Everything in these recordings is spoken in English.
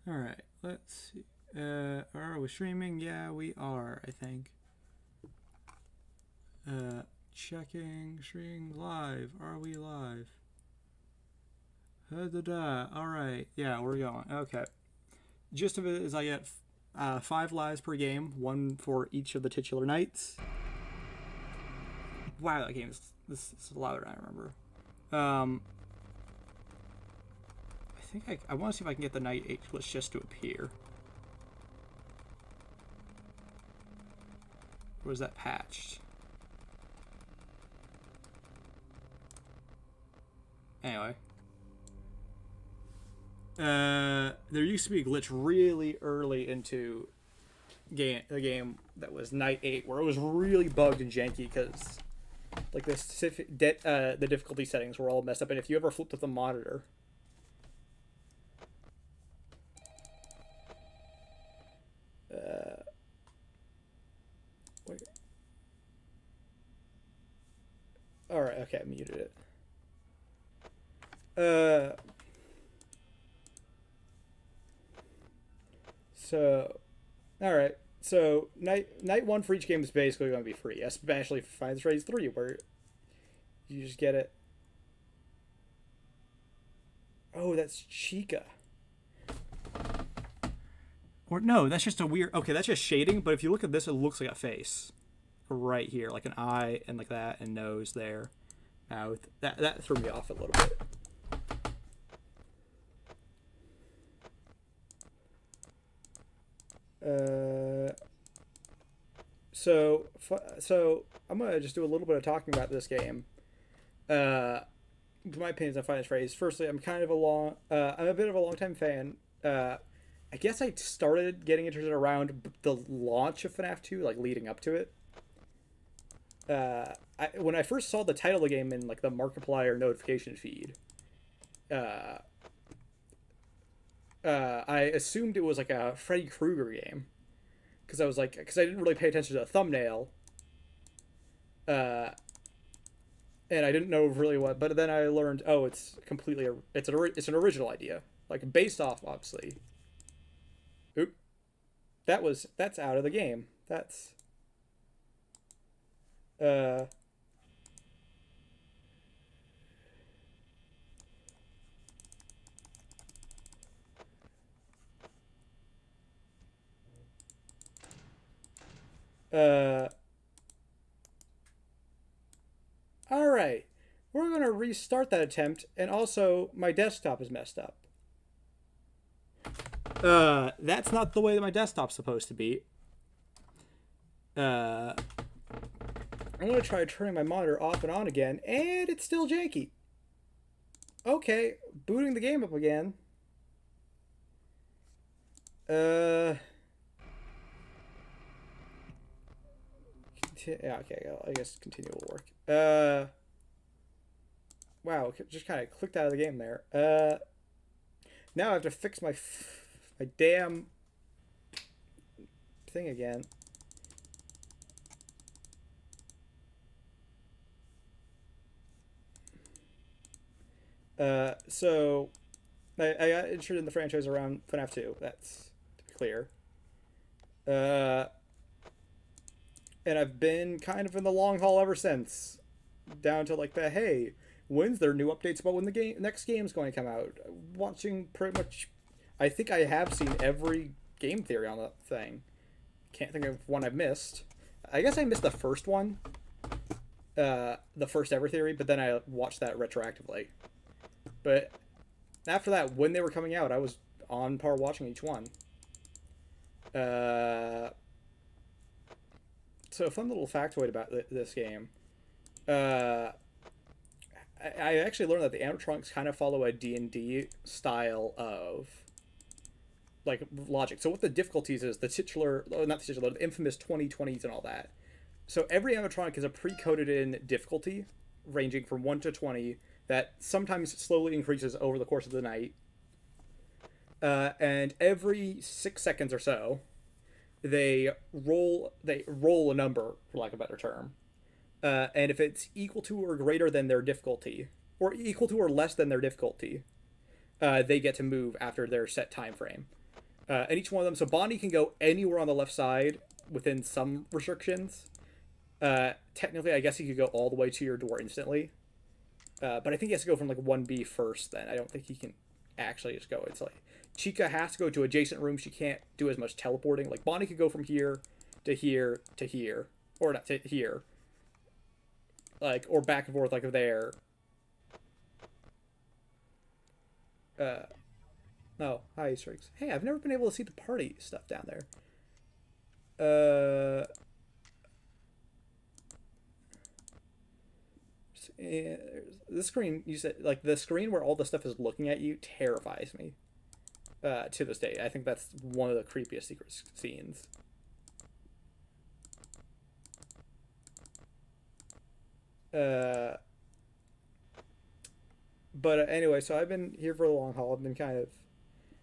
All right, let's see. Are we streaming? Yeah, we are, I think. Checking, streaming live. Are we live? All right, yeah, we're going. Okay. Gist of it is I get 5 lives per game, one for each of the titular knights. Wow, that game is this is louder than I remember. I think I want to see if I can get the knight H glitch just to appear. Or was that patched? Anyway. There used to be a glitch really early into the game that was Night 8 where it was really bugged and janky because like the difficulty settings were all messed up, and if you ever flipped up the monitor, wait. All right, okay, I muted it. So, all right. So night one for each game is basically going to be free, especially for Final Fantasy 3, where you just get it. Oh, that's Chica. Or no, that's just a weird. Okay, that's just shading. But if you look at this, it looks like a face, right here, like an eye and like that, and nose there, mouth. That threw me off a little bit. So I'm gonna just do a little bit of talking about this game. My opinions on Final Phrase. Firstly, I'm a bit of a long time fan. I guess I started getting interested around the launch of FNAF 2, like leading up to it. When I first saw the title of the game in like the Markiplier notification feed, I assumed it was like a Freddy Krueger game because I didn't really pay attention to the thumbnail, and I didn't know really what. But then I learned, oh, it's an original idea, like based off obviously. Oop, that's out of the game. That's uh. Uh, all right. We're going to restart that attempt, and also my desktop is messed up. That's not the way that my desktop's supposed to be. I'm going to try turning my monitor off and on again, and it's still janky. Okay, booting the game up again. Yeah, okay, I guess continue will work. Wow, just kind of clicked out of the game there. Now I have to fix my damn thing again. So I got interested in the franchise around FNAF 2. That's to be clear. And I've been kind of in the long haul ever since, down to like the hey, when's there new updates about when the next game's going to come out? Watching pretty much, I think I have seen every game theory on the thing. Can't think of one I've missed. I guess I missed the first one, the first ever theory, but then I watched that retroactively. But after that, when they were coming out, I was on par watching each one. So a fun little factoid about this game. I actually learned that the animatronics kind of follow a D&D style of like logic. So what the difficulties is the titular, not the titular, the infamous 2020s and all that. So every animatronic is a pre-coded in difficulty, ranging from 1 to 20, that sometimes slowly increases over the course of the night. And every 6 seconds or so, they roll a number, for lack of a better term. And if it's equal to or greater than their difficulty, or equal to or less than their difficulty, they get to move after their set time frame. And each one of them, so Bonnie can go anywhere on the left side within some restrictions. Technically, I guess he could go all the way to your door instantly. But I think he has to go from like 1B first. Then I don't think he can actually just go. It's like Chica has to go to adjacent rooms. She can't do as much teleporting. Like Bonnie could go from here to here to here, or not to here, like or back and forth like there. Oh, hi, Easter eggs. Hey, I've never been able to see the party stuff down there. The screen you said like the screen where all the stuff is looking at you terrifies me. To this day, I think that's one of the creepiest secret scenes. But anyway, so I've been here for a long haul. I've been kind of,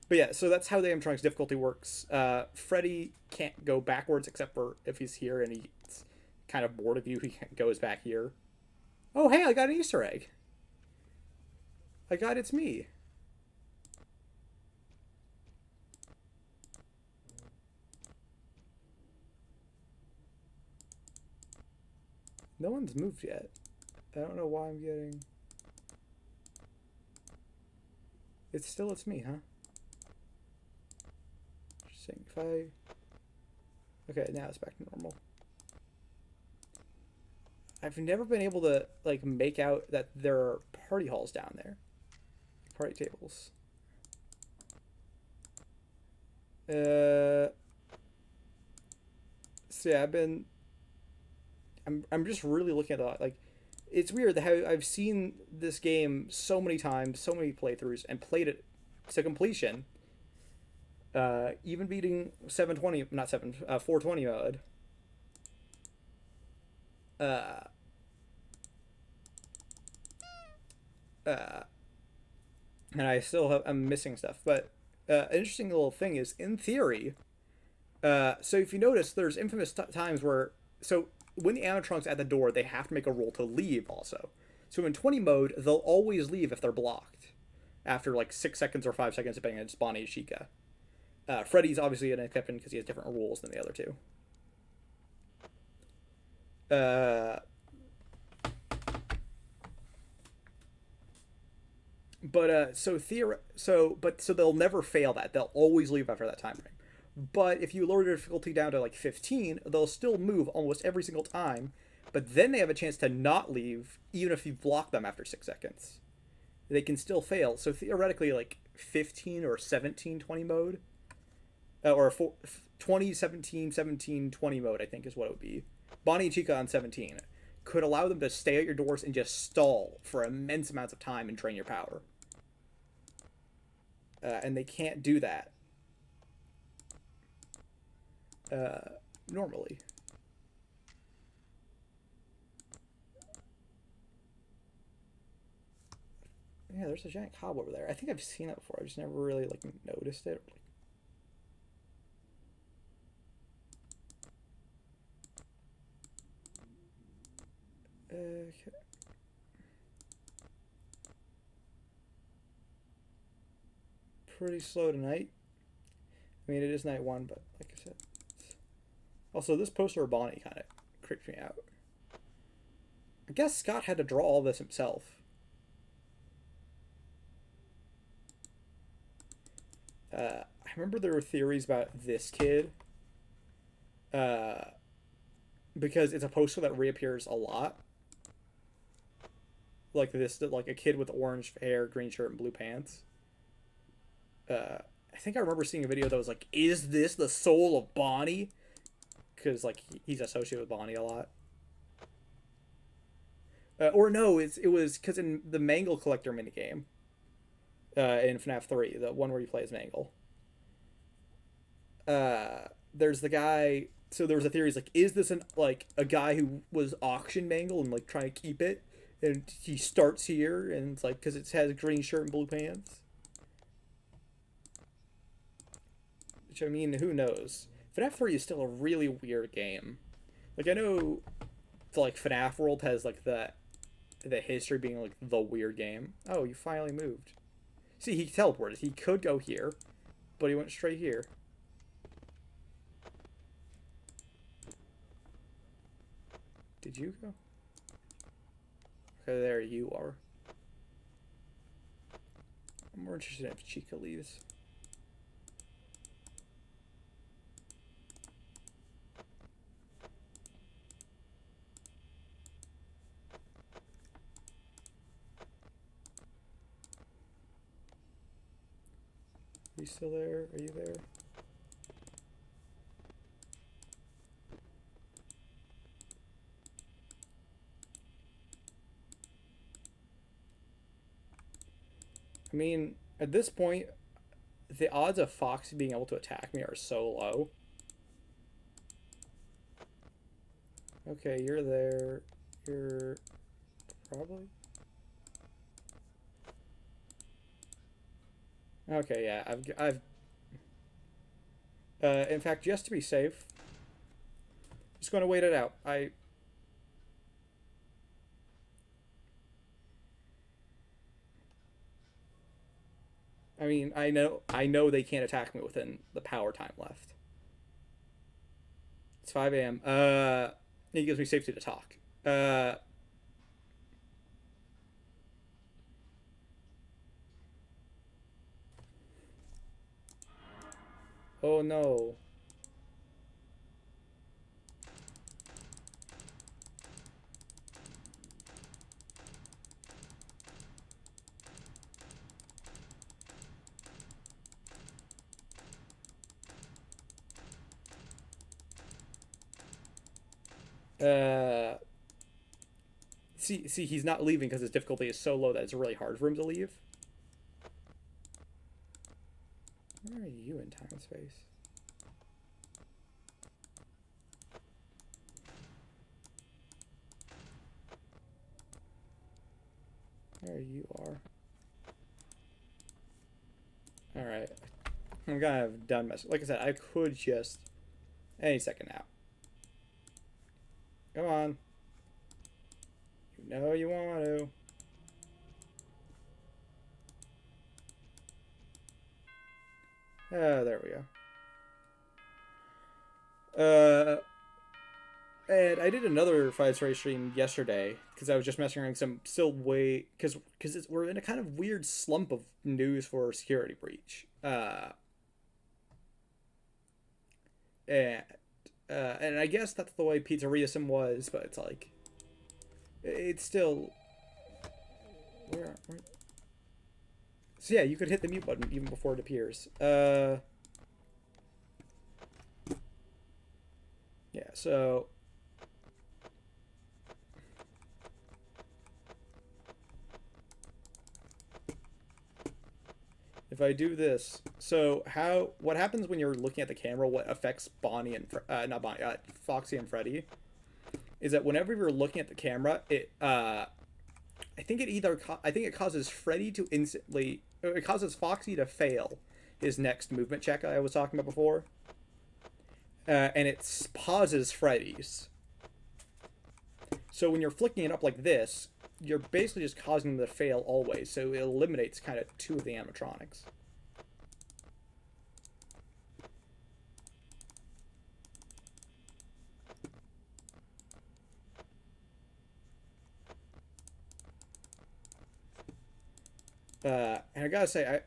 but yeah. So that's how the animatronics difficulty works. Freddy can't go backwards except for if he's here and he's kind of bored of you. He goes back here. Oh hey, I got an Easter egg. I got it's me. No one's moved yet. I don't know why I'm getting. It's me, huh? Just saying if I. Okay, now it's back to normal. I've never been able to like make out that there are party halls down there, party tables. So yeah, I'm just really looking at that. Like, it's weird how I've seen this game so many times, so many playthroughs, and played it to completion. Even beating 720, not 420 mode. Uh, uh, and I still I'm missing stuff. But an interesting little thing is, in theory, so if you notice, there's infamous times where so when the animatronics at the door, they have to make a roll to leave also. So in 20 mode, they'll always leave if they're blocked after like 6 seconds or 5 seconds, depending on Bonnie and Chica. Freddy's obviously an exception because he has different rules than the other two. So they'll never fail that. They'll always leave after that time frame. But if you lower the difficulty down to like 15, they'll still move almost every single time. But then they have a chance to not leave, even if you block them after 6 seconds. They can still fail. So theoretically, like 15 or 17, 20 mode, or 20, 17, 17, 20 mode, I think is what it would be. Bonnie and Chica on 17 could allow them to stay at your doors and just stall for immense amounts of time and drain your power. And they can't do that normally. Yeah, there's a giant cob over there. I think I've seen that before. I just never really like noticed it. Okay. Pretty slow tonight. I mean, it is night one, but like I said. Also, this poster of Bonnie kind of creeped me out. I guess Scott had to draw all this himself. I remember there were theories about this kid. Because it's a poster that reappears a lot. Like this, like a kid with orange hair, green shirt, and blue pants. I think I remember seeing a video that was like, "Is this the soul of Bonnie?" Because like he's associated with Bonnie a lot. Or no, it was because in the Mangle Collector minigame, in Fnaf 3, the one where you play as Mangle. There's the guy. So there was a theory, like, is this a guy who was auction Mangle and like trying to keep it, and he starts here and it's like because it has a green shirt and blue pants. Which I mean, who knows? FNAF 3 is still a really weird game. Like I know, like FNAF World has like the history being like the weird game. Oh, you finally moved. See, he teleported. He could go here. but he went straight here. Did you go? Okay, there you are. I'm more interested in if Chica leaves. Are you still there? Are you there? I mean, at this point, the odds of Foxy being able to attack me are so low. Okay, you're there. You're probably... Okay, yeah, in fact, just to be safe, just going to wait it out. I mean, I know they can't attack me within the power time left. It's 5 a.m. It gives me safety to talk. Oh no. Uh, see, he's not leaving because his difficulty is so low that it's really hard for him to leave. Where are you in time and space? There you are. Alright. I'm kind of done messing. Like I said, I could just... Any second now. Come on. You know you want to. Oh, there we go. And I did another Five Race stream yesterday because I was just messing around some still way because we're in a kind of weird slump of news for security breach. And and I guess that's the way Pizzeria Sim was, but it's like it's still where so yeah, you could hit the mute button even before it appears. Yeah, so if I do this, so what happens when you're looking at the camera? What affects Bonnie and not Bonnie, Foxy and Freddy, is that whenever you're looking at the camera, I think it causes Freddy to instantly, it causes Foxy to fail his next movement check I was talking about before, and it pauses Freddy's. So when you're flicking it up like this, you're basically just causing them to fail always, so it eliminates kind of two of the animatronics. And I gotta say,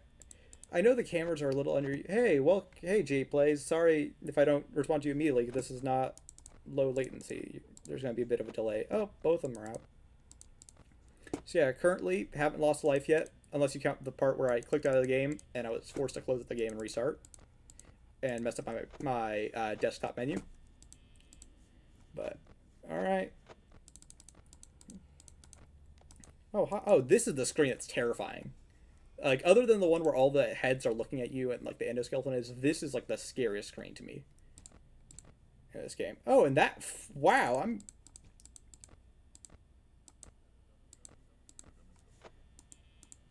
I know the cameras are a little under. Hey, well, hey, G Plays. Sorry if I don't respond to you immediately. This is not low latency. There's gonna be a bit of a delay. Oh, both of them are out. So yeah, currently haven't lost a life yet, unless you count the part where I clicked out of the game and I was forced to close the game and restart, and messed up my desktop menu. But all right. Oh, this is the screen that's terrifying. Like, other than the one where all the heads are looking at you and like the endoskeleton is, this is like the scariest screen to me in this game. Oh, and that, wow,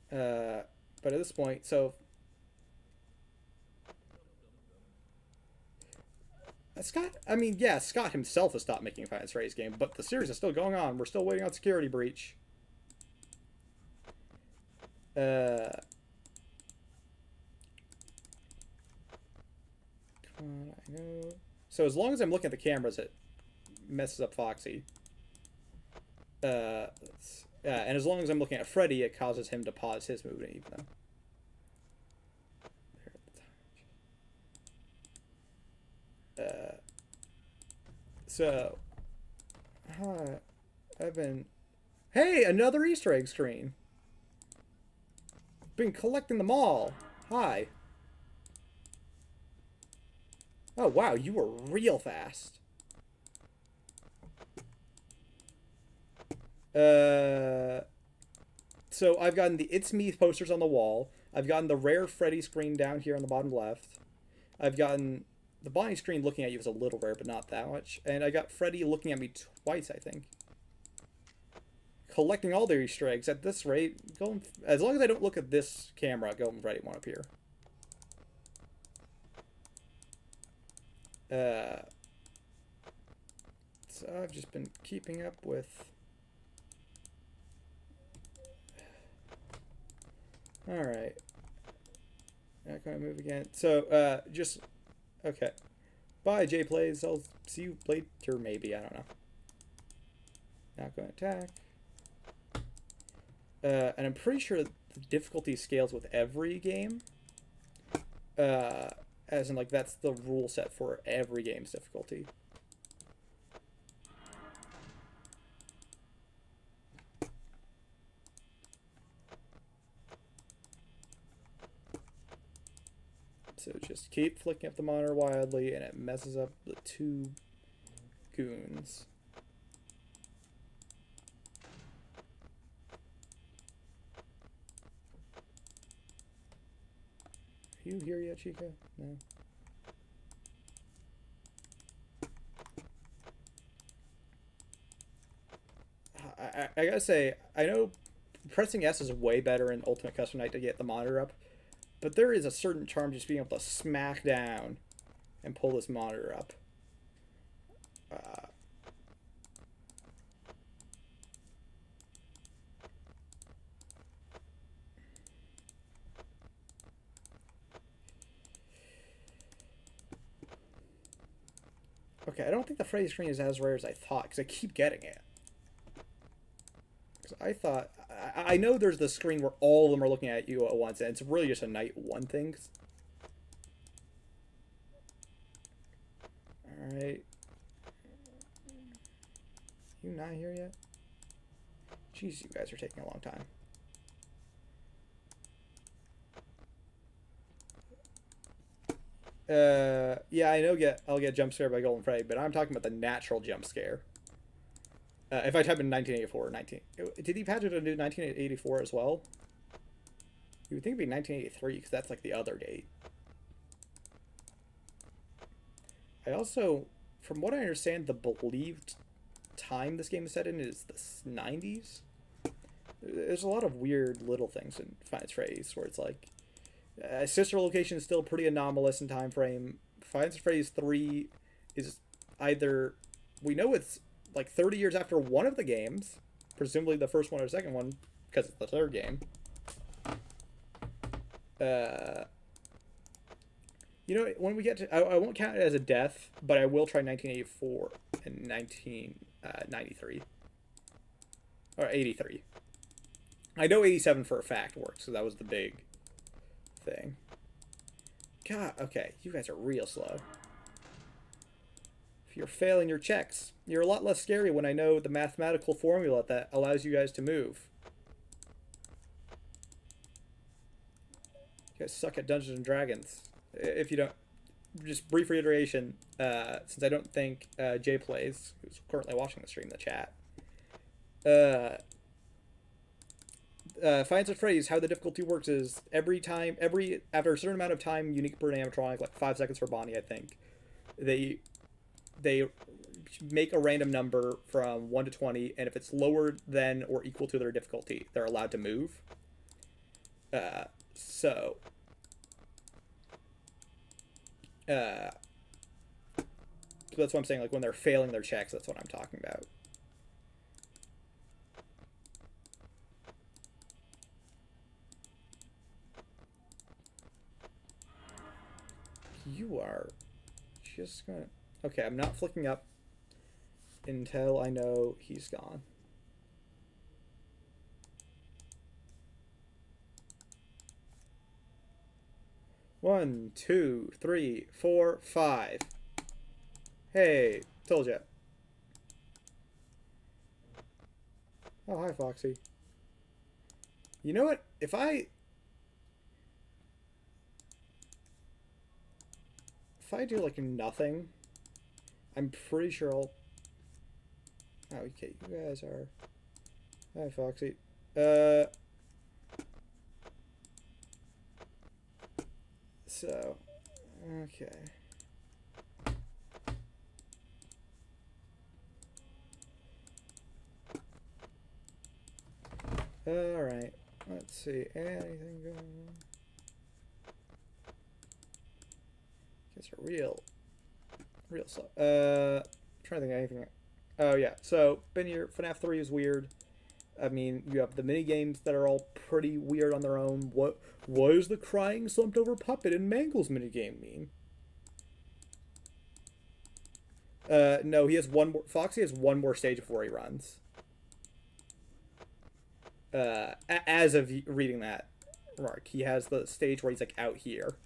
but at this point, so Scott, I mean, yeah, Scott himself has stopped making a Finance Race game, but the series is still going on. We're still waiting on Security Breach. Uh, So as long as I'm looking at the cameras, it messes up Foxy. And as long as I'm looking at Freddy, it causes him to pause his movement even though. So, I've been. Hey, another Easter egg screen. Been collecting them all. Hi. Oh wow, you were real fast. So I've gotten the It's Me posters on the wall. I've gotten the rare Freddy screen down here on the bottom left. I've gotten the Bonnie screen looking at you is a little rare, but not that much. And I got Freddy looking at me twice, I think. Collecting all their Easter eggs at this rate. As long as I don't look at this camera, Golden Freddy won't appear. So I've just been keeping up with. All right. Not gonna move again. So just okay. Bye, J Plays. I'll see you later, maybe. I don't know. Not going to attack. And I'm pretty sure the difficulty scales with every game. As in, like, that's the rule set for every game's difficulty. So just keep flicking up the monitor wildly, and it messes up the two goons. Are you here yet, Chica? No. I gotta say, I know pressing S is way better in Ultimate Custom Night to get the monitor up, but there is a certain charm just being able to smack down and pull this monitor up. Okay, I don't think the Freddy screen is as rare as I thought, because I keep getting it. Because I thought... I know there's the screen where all of them are looking at you at once, and it's really just a night one thing. Alright. You not here yet? Jeez, you guys are taking a long time. Yeah, I know I'll get jump scared by Golden Freddy, but I'm talking about the natural jump scare. If I type in 1984 or 19... Did he patch it to do 1984 as well? You would think it'd be 1983, because that's like the other date. I also, from what I understand, the believed time this game is set in is the 90s. There's a lot of weird little things in Five Freddy's where it's like... Sister Location is still pretty anomalous in time frame. Five Freddy's 3 is either... We know it's like 30 years after one of the games, presumably the first one or second one, because it's the third game. You know, when we get to... I won't count it as a death, but I will try 1984 and 1993. Or 83. I know 87 for a fact works, so that was the big thing. God, okay, you guys are real slow. If you're failing your checks, you're a lot less scary when I know the mathematical formula that allows you guys to move. You guys suck at Dungeons and Dragons. If you don't, just brief reiteration, since I don't think Jay Plays, who's currently watching the stream in the chat, Finds and Phrase, how the difficulty works is after a certain amount of time, unique per animatronic, like 5 seconds for Bonnie, I think, they make a random number from 1 to 20, and if it's lower than or equal to their difficulty, they're allowed to move. So that's what I'm saying, like when they're failing their checks, that's what I'm talking about. You are just gonna... Okay, I'm not flicking up until I know he's gone. One, two, three, four, five. Hey, told ya. Oh, hi, Foxy. You know what? If I do like nothing, I'm pretty sure I'll. Oh, okay, you guys are. Hi, Foxy. So, okay. All right. Let's see. Anything going on? It's real slow. Trying to think of anything. Oh yeah. So, been here. Fnaf 3 is weird. I mean, you have the mini games that are all pretty weird on their own. What does the crying slumped over puppet in Mangle's minigame mean? No, he has one more. Foxy has one more stage before he runs. As of reading that remark, he has the stage where he's like out here.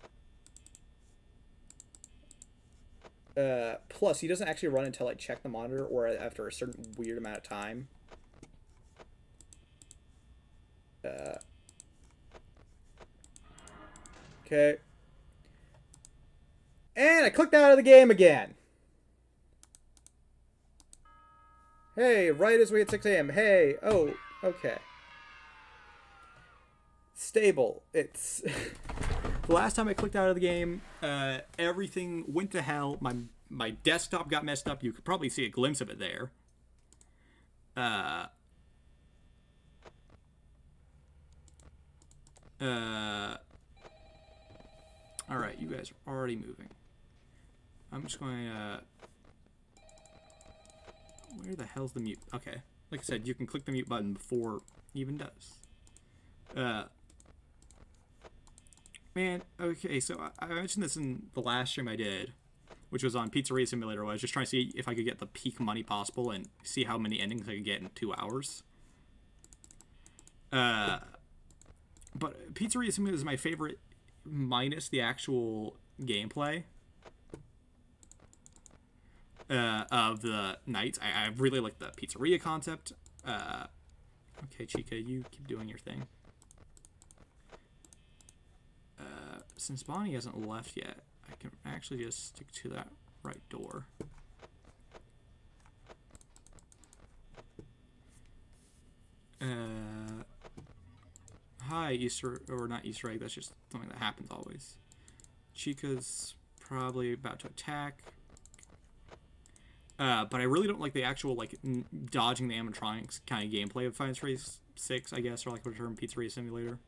Plus, he doesn't actually run until I check the monitor or after a certain weird amount of time. Okay. And I clicked out of the game again. Hey, right as we hit 6 a.m. Hey, oh, okay. Stable. It's the last time I clicked out of the game, everything went to hell. My desktop got messed up. You could probably see a glimpse of it there. All right, you guys are already moving. I'm just going to. Where the hell's the mute? Okay, like I said, you can click the mute button before it even does. Man, okay, so I mentioned this in the last stream I did, which was on Pizzeria Simulator, where I was just trying to see if I could get the peak money possible and see how many endings I could get in 2 hours. But Pizzeria Simulator is my favorite, minus the actual gameplay of the nights. I really like the pizzeria concept. Okay, Chica, you keep doing your thing. Since Bonnie hasn't left yet, I can actually just stick to that right door. Hi, Easter, or not Easter egg, that's just something that happens always. Chica's probably about to attack. But I really don't like the actual, like, dodging the animatronics kind of gameplay of Final Fantasy 6, I guess, or like the term Pizzeria Simulator.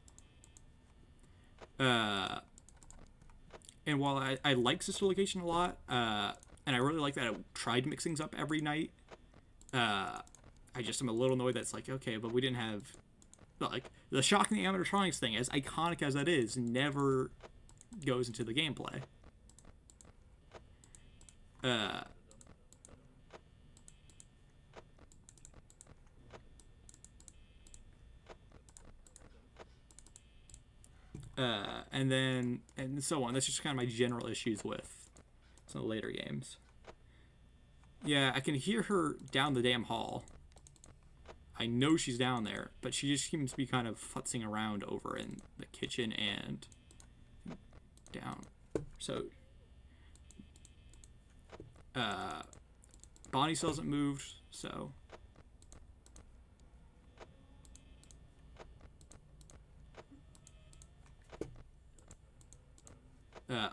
And while I like Sister Location a lot, and I really like that I tried mixing things up every night, I just am a little annoyed that's like, okay, but we didn't have, like, the shocking the animatronics thing, as iconic as that is, never goes into the gameplay. And so on. That's just kind of my general issues with some of the later games. Yeah, I can hear her down the damn hall. I know she's down there, but she just seems to be kind of futzing around over in the kitchen and down. So, Bonnie still hasn't moved, so.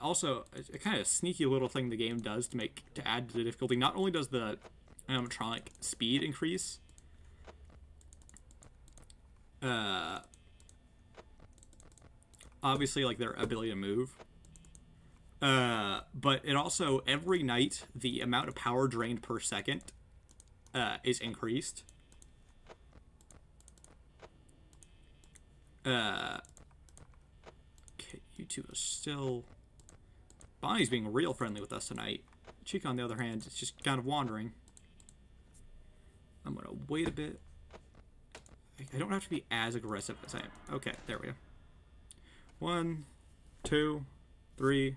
Also, a kind of sneaky little thing the game does to add to the difficulty. Not only does the animatronic speed increase, obviously, like, their ability to move, but it also, every night, the amount of power drained per second is increased. Okay, you two are still. Bonnie's being real friendly with us tonight. Chica, on the other hand, is just kind of wandering. I'm going to wait a bit. I don't have to be as aggressive as I am. Okay, there we go. 1, 2, 3,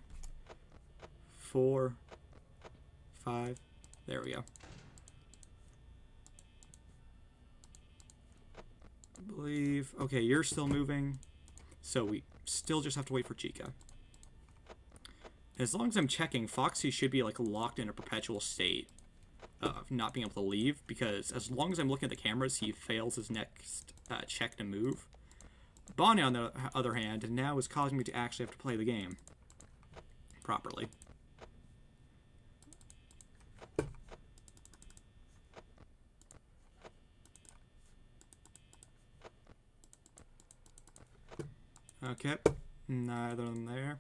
4, 5. There we go. I believe. Okay, you're still moving. So we still just have to wait for Chica. As long as I'm checking, Foxy should be like locked in a perpetual state of not being able to leave, because as long as I'm looking at the cameras, he fails his next check to move. Bonnie, on the other hand, now is causing me to actually have to play the game properly. Okay, neither of them there.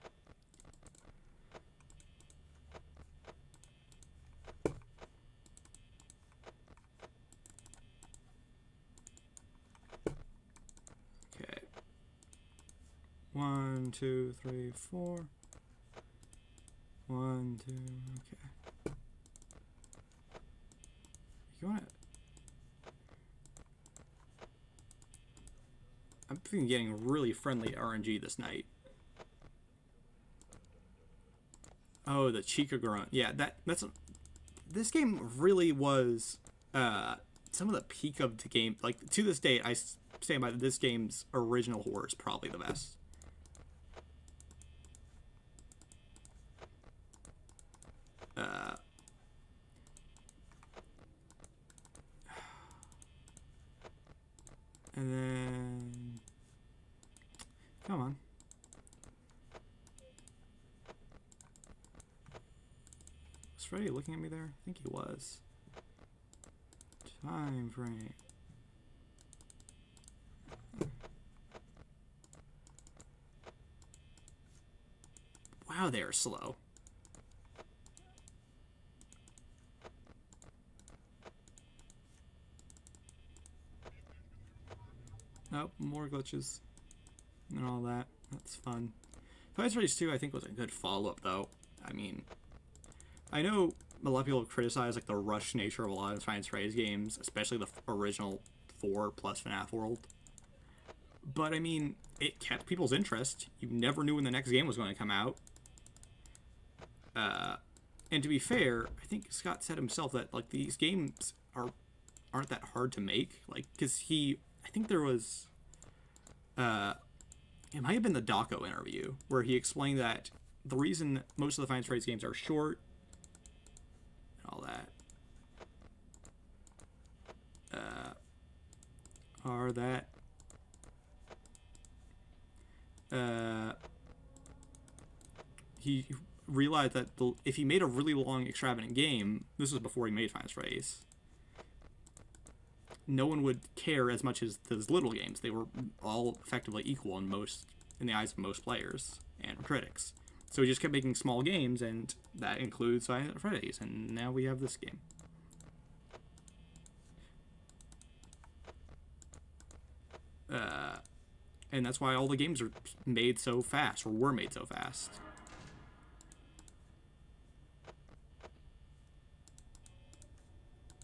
Okay. 1, 2, 3, 4. 1, 2, okay. You want to... I'm feeling getting really friendly RNG this night. Oh, the Chica grunt. Yeah, that's this game really was some of the peak of the game. Like, to this day, I stand by this game's original horror is probably the best. And then... Come on. Was Freddy looking at me there? I think he was. Time frame. Wow, they are slow. Nope, more glitches and all that. That's fun. Fights Race 2, I think, was a good follow-up, though. I mean, I know a lot of people criticize like the rush nature of a lot of Fights Race games, especially the original 4 plus Fnaf world. But I mean, it kept people's interest. You never knew when the next game was going to come out. And to be fair, I think Scott said himself that like these games aren't that hard to make. Like, because I think there was, it might have been the Daco interview where he explained that the reason most of the Fights Race games are short and all that are that he realized that if he made a really long, extravagant game, this was before he made Fights Race, no one would care as much as those little games. They were all effectively equal in the eyes of most players and critics. So he just kept making small games, and that includes Five Nights at Freddy's, and now we have this game. And that's why all the games are made so fast, or were made so fast.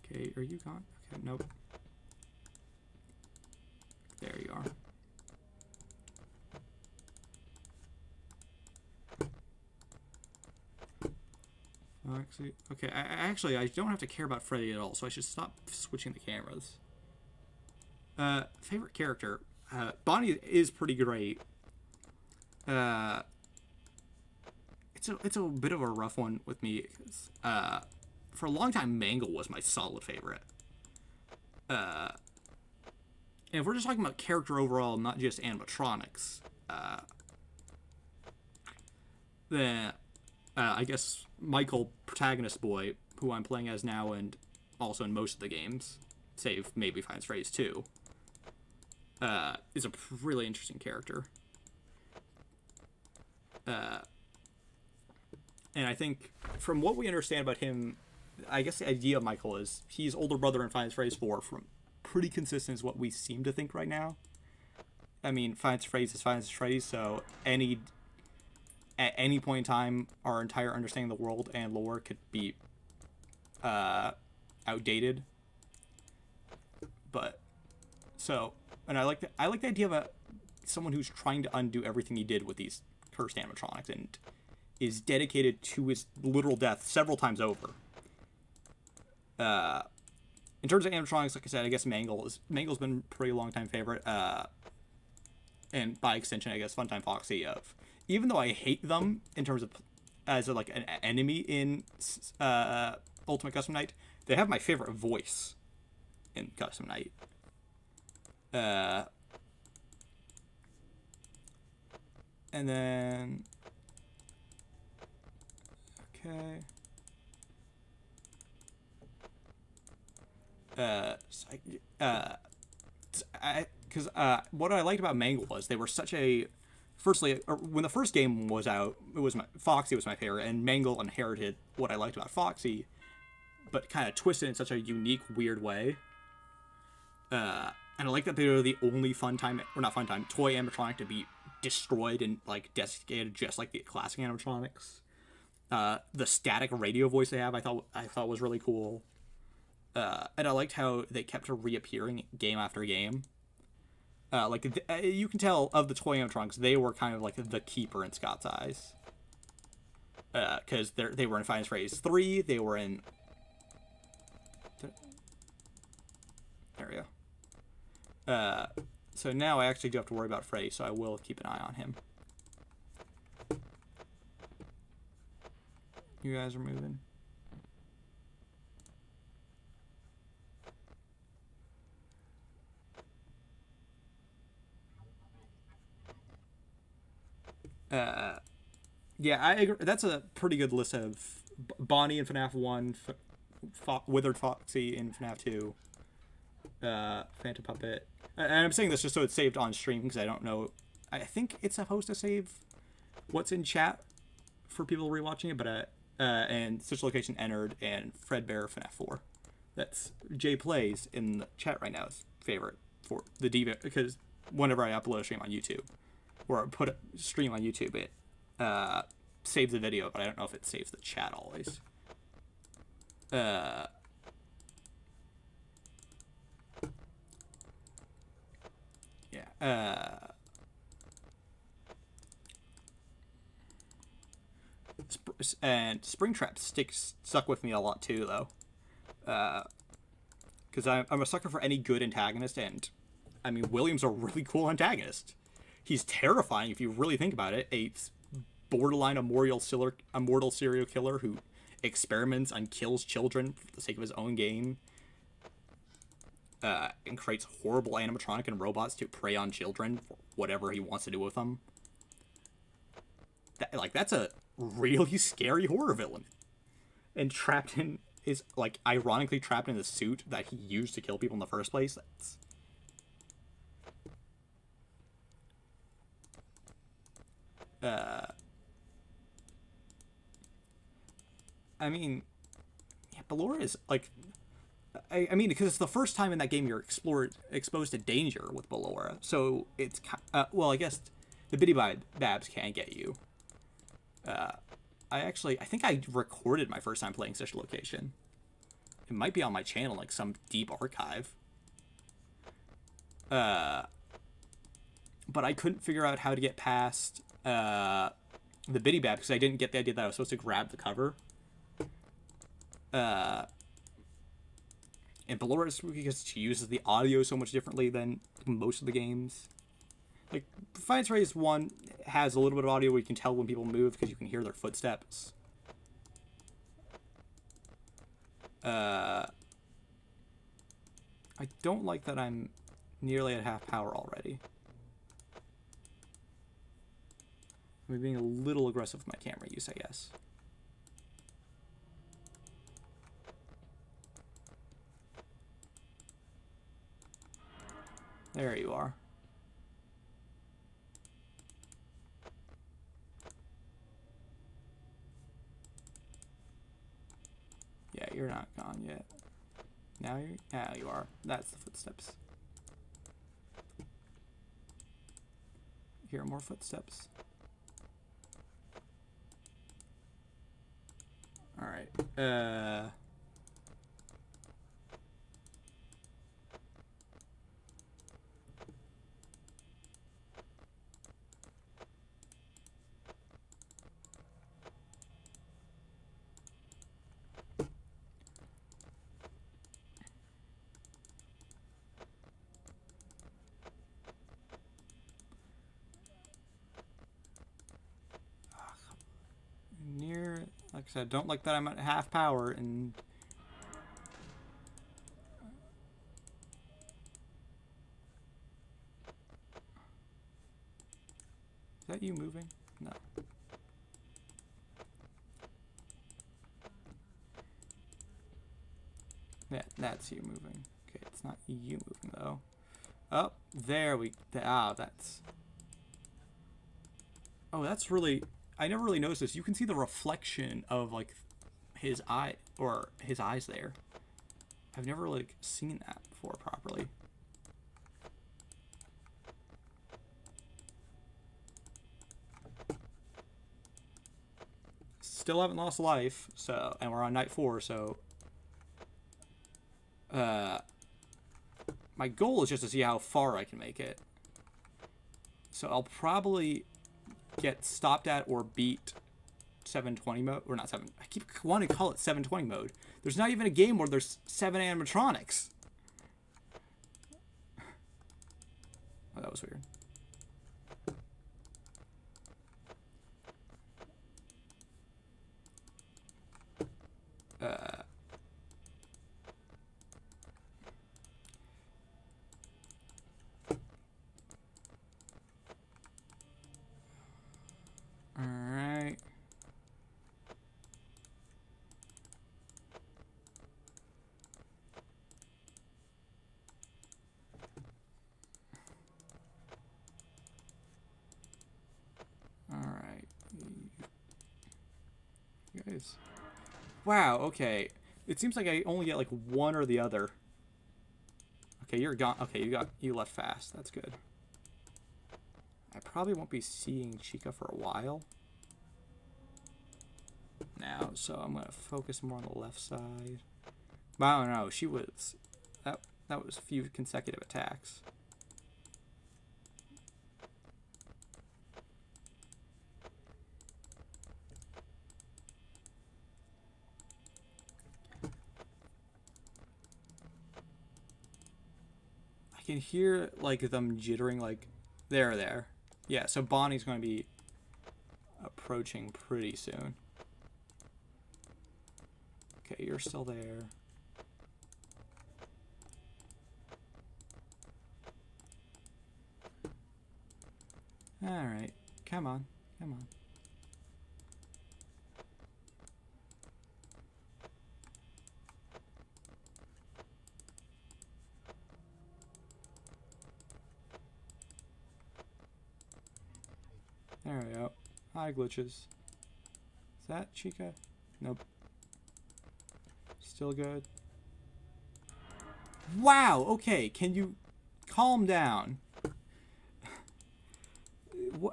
Okay, are you gone? Okay, nope. There you are. Actually, okay, I don't have to care about Freddy at all, so I should stop switching the cameras. Favorite character? Bonnie is pretty great. It's a bit of a rough one with me, because for a long time, Mangle was my solid favorite. And if we're just talking about character overall, not just animatronics, then I guess Michael, protagonist boy, who I'm playing as now and also in most of the games, save maybe Five Nights at Freddy's 2, is a really interesting character. And I think from what we understand about him, I guess the idea of Michael is he's older brother in Five Nights at Freddy's 4, from pretty consistent is what we seem to think right now. I mean, Five Nights at Freddy's is Five Nights at Freddy's, so any at any point in time, our entire understanding of the world and lore could be outdated. But so, and I like the idea of someone who's trying to undo everything he did with these cursed animatronics and is dedicated to his literal death several times over. In terms of animatronics, like I said, I guess Mangle's been a pretty long time favorite. And by extension, I guess Funtime Foxy. Even though I hate them in terms of as like an enemy in Ultimate Custom Night, they have my favorite voice in Custom Night. And then okay. Because what I liked about Mangle was they were such a. Firstly, when the first game was out, Foxy was my favorite, and Mangle inherited what I liked about Foxy, but kind of twisted in such a unique, weird way. And I like that they were the only toy animatronic to be destroyed and like desiccated, just like the classic animatronics. The static radio voice they have, I thought was really cool. And I liked how they kept reappearing game after game. You can tell of the toy animatronics, they were kind of like the keeper in Scott's eyes. Because they were in Final Fantasy 3, they were in. There we go. So now I actually do have to worry about Freddy, so I will keep an eye on him. You guys are moving. Yeah, I agree. That's a pretty good list of Bonnie in FNAF 1, Withered Foxy in FNAF 2, Phantom Puppet. And I'm saying this just so it's saved on stream because I don't know. I think it's supposed to save what's in chat for people rewatching it, but and Switch Location entered and Fredbear FNAF 4. That's Jay Plays in the chat right now's favorite for the Diva, because whenever I upload a stream on YouTube or put a stream on YouTube, it saves the video, but I don't know if it saves the chat always. And Springtrap stuck with me a lot too, though, because I'm a sucker for any good antagonist, and I mean William's a really cool antagonist. He's terrifying if you really think about it. A borderline immortal serial killer who experiments and kills children for the sake of his own gain, and creates horrible animatronic and robots to prey on children for whatever he wants to do with them. That's a really scary horror villain, and ironically trapped in the suit that he used to kill people in the first place. I mean, yeah, Ballora is like, I mean, because it's the first time in that game you're exposed to danger with Ballora, so it's well, I guess the Biddy Babs can get you. I think I recorded my first time playing Switch Location. It might be on my channel, like some deep archive. But I couldn't figure out how to get past the Biddy Bab because I didn't get the idea that I was supposed to grab the cover. And Ballora is because she uses the audio so much differently than most of the games. Like, Defiance Race 1 has a little bit of audio where you can tell when people move because you can hear their footsteps. I don't like that I'm nearly at half power already. I'm being a little aggressive with my camera use, I guess. There you are. Yeah, you're not gone yet. Now you are. That's the footsteps. Hear more footsteps. All right. Near, like I said, don't like that I'm at half power and. Is that you moving? No. Yeah, that's you moving. Okay, it's not you moving though. Oh, there we. That's. Oh, that's really. I never really noticed this. You can see the reflection of like his eye or his eyes there. I've never like seen that before properly. Still haven't lost life, so, and we're on night 4, so my goal is just to see how far I can make it. So I'll probably get stopped at or beat 720 mode, or not 7. I keep wanting to call it 720 mode. There's not even a game where there's 7 animatronics. Oh, that was weird. Alright. Alright. You guys. Wow, okay. It seems like I only get like one or the other. Okay, you're gone. Okay, you left fast. That's good. I probably won't be seeing Chica for a while now, so I'm gonna focus more on the left side. Wow, no, she was that was a few consecutive attacks. I can hear like them jittering, like there. Yeah, so Bonnie's going to be approaching pretty soon. Okay, you're still there. Alright, come on. There we go. Hi, glitches. Is that Chica? Nope. Still good. Wow, okay, can you calm down?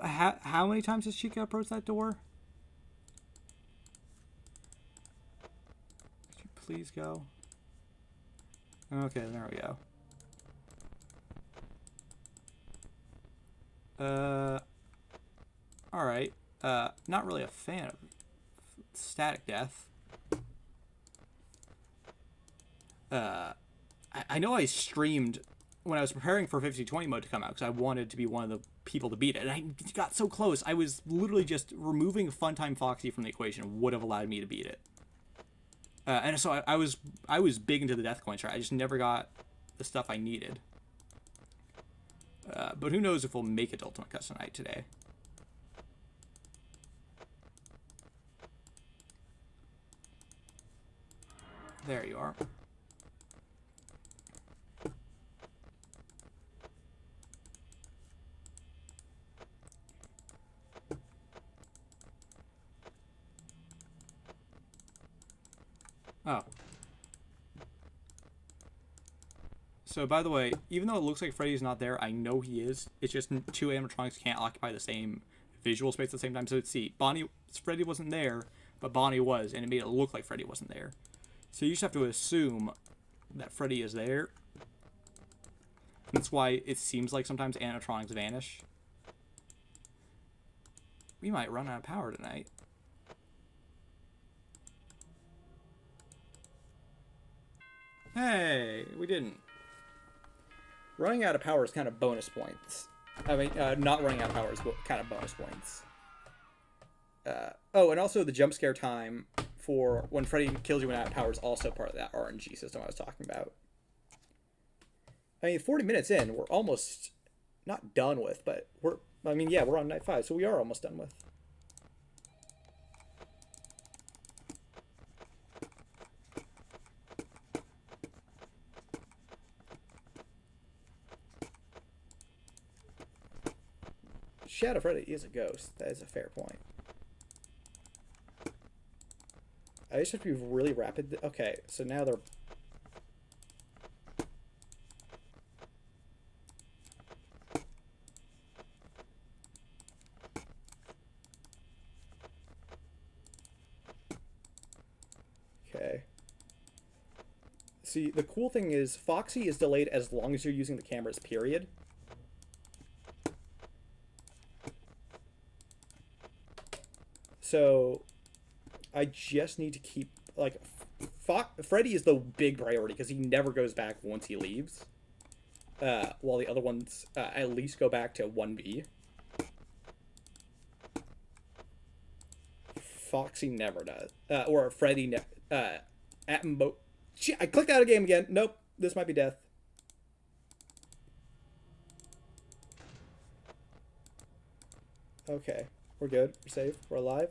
How many times has Chica approached that door? Could you please go? Okay, there we go. Alright. Not really a fan of static death. I know I streamed when I was preparing for 5020 mode to come out because I wanted to be one of the people to beat it. And I got so close. I was literally just removing Funtime Foxy from the equation would have allowed me to beat it. And so I was big into the death coin try. I just never got the stuff I needed. But who knows if we'll make it to Ultimate Custom Night today. There you are. Oh. So, by the way, even though it looks like Freddy's not there, I know he is. It's just 2 animatronics can't occupy the same visual space at the same time. So, let's see. Freddy wasn't there, but Bonnie was, and it made it look like Freddy wasn't there. So you just have to assume that Freddy is there. That's why it seems like sometimes animatronics vanish. We might run out of power tonight. Hey, we didn't. Running out of power is kind of bonus points. I mean, not running out of power is kind of bonus points. Oh, and also the jump scare time for when Freddy kills you when out of power is also part of that RNG system I was talking about. I mean, 40 minutes in, we're almost not done with, but we're on night 5, so we are almost done with. Shadow Freddy is a ghost. That is a fair point. I just have to be really rapid. Okay, so now they're... Okay. See, the cool thing is Foxy is delayed as long as you're using the cameras, period. So I just need to keep, like, Freddy is the big priority because he never goes back once he leaves. While the other ones at least go back to 1B. Foxy never does. Or Freddy Shit, I clicked out of the game again. Nope, this might be death. Okay, we're good. We're safe. We're alive.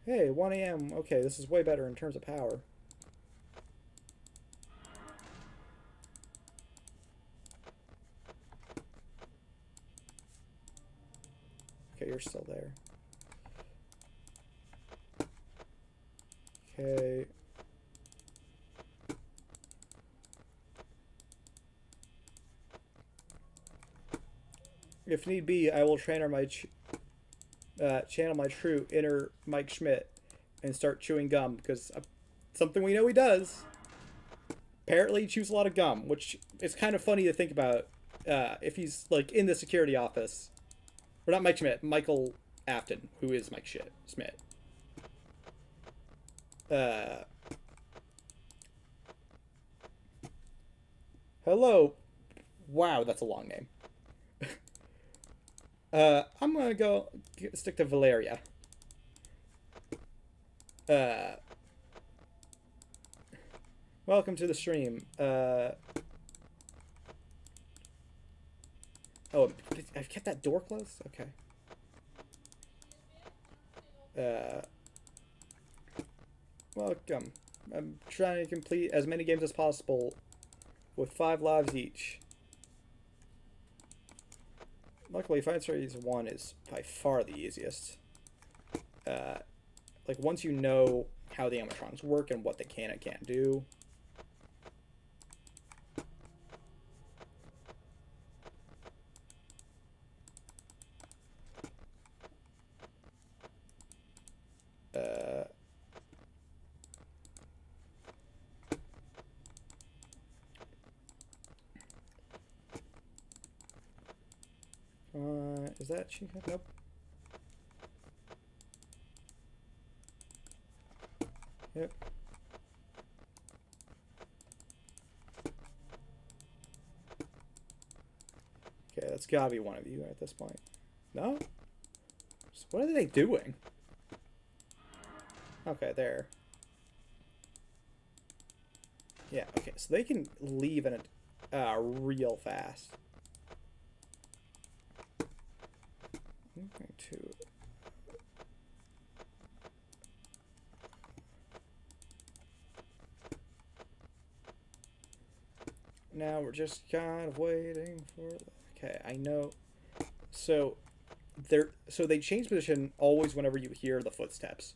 Hey, 1 a.m. Okay, this is way better in terms of power. Okay, you're still there. Okay. If need be, I will channel my true inner Mike Schmidt and start chewing gum, because something we know he does. Apparently he chews a lot of gum, which is kind of funny to think about if he's like in the security office. Or not Mike Schmidt, Michael Afton, who is Mike Schmidt. Hello. Wow, that's a long name. I'm gonna go stick to Valeria. Welcome to the stream. Oh, I've kept that door closed? Okay. Welcome. I'm trying to complete as many games as possible with 5 lives each. Luckily, Five Series 1 is by far the easiest. Like, once you know how the animatronics work and what they can and can't do. Is that Chica? Nope. Yep. Okay, that's gotta be one of you at this point. No? So what are they doing? Okay, there. Yeah, okay, so they can leave in a real fast. To now we're just kind of waiting for. Okay, I know. So they change position always whenever you hear the footsteps.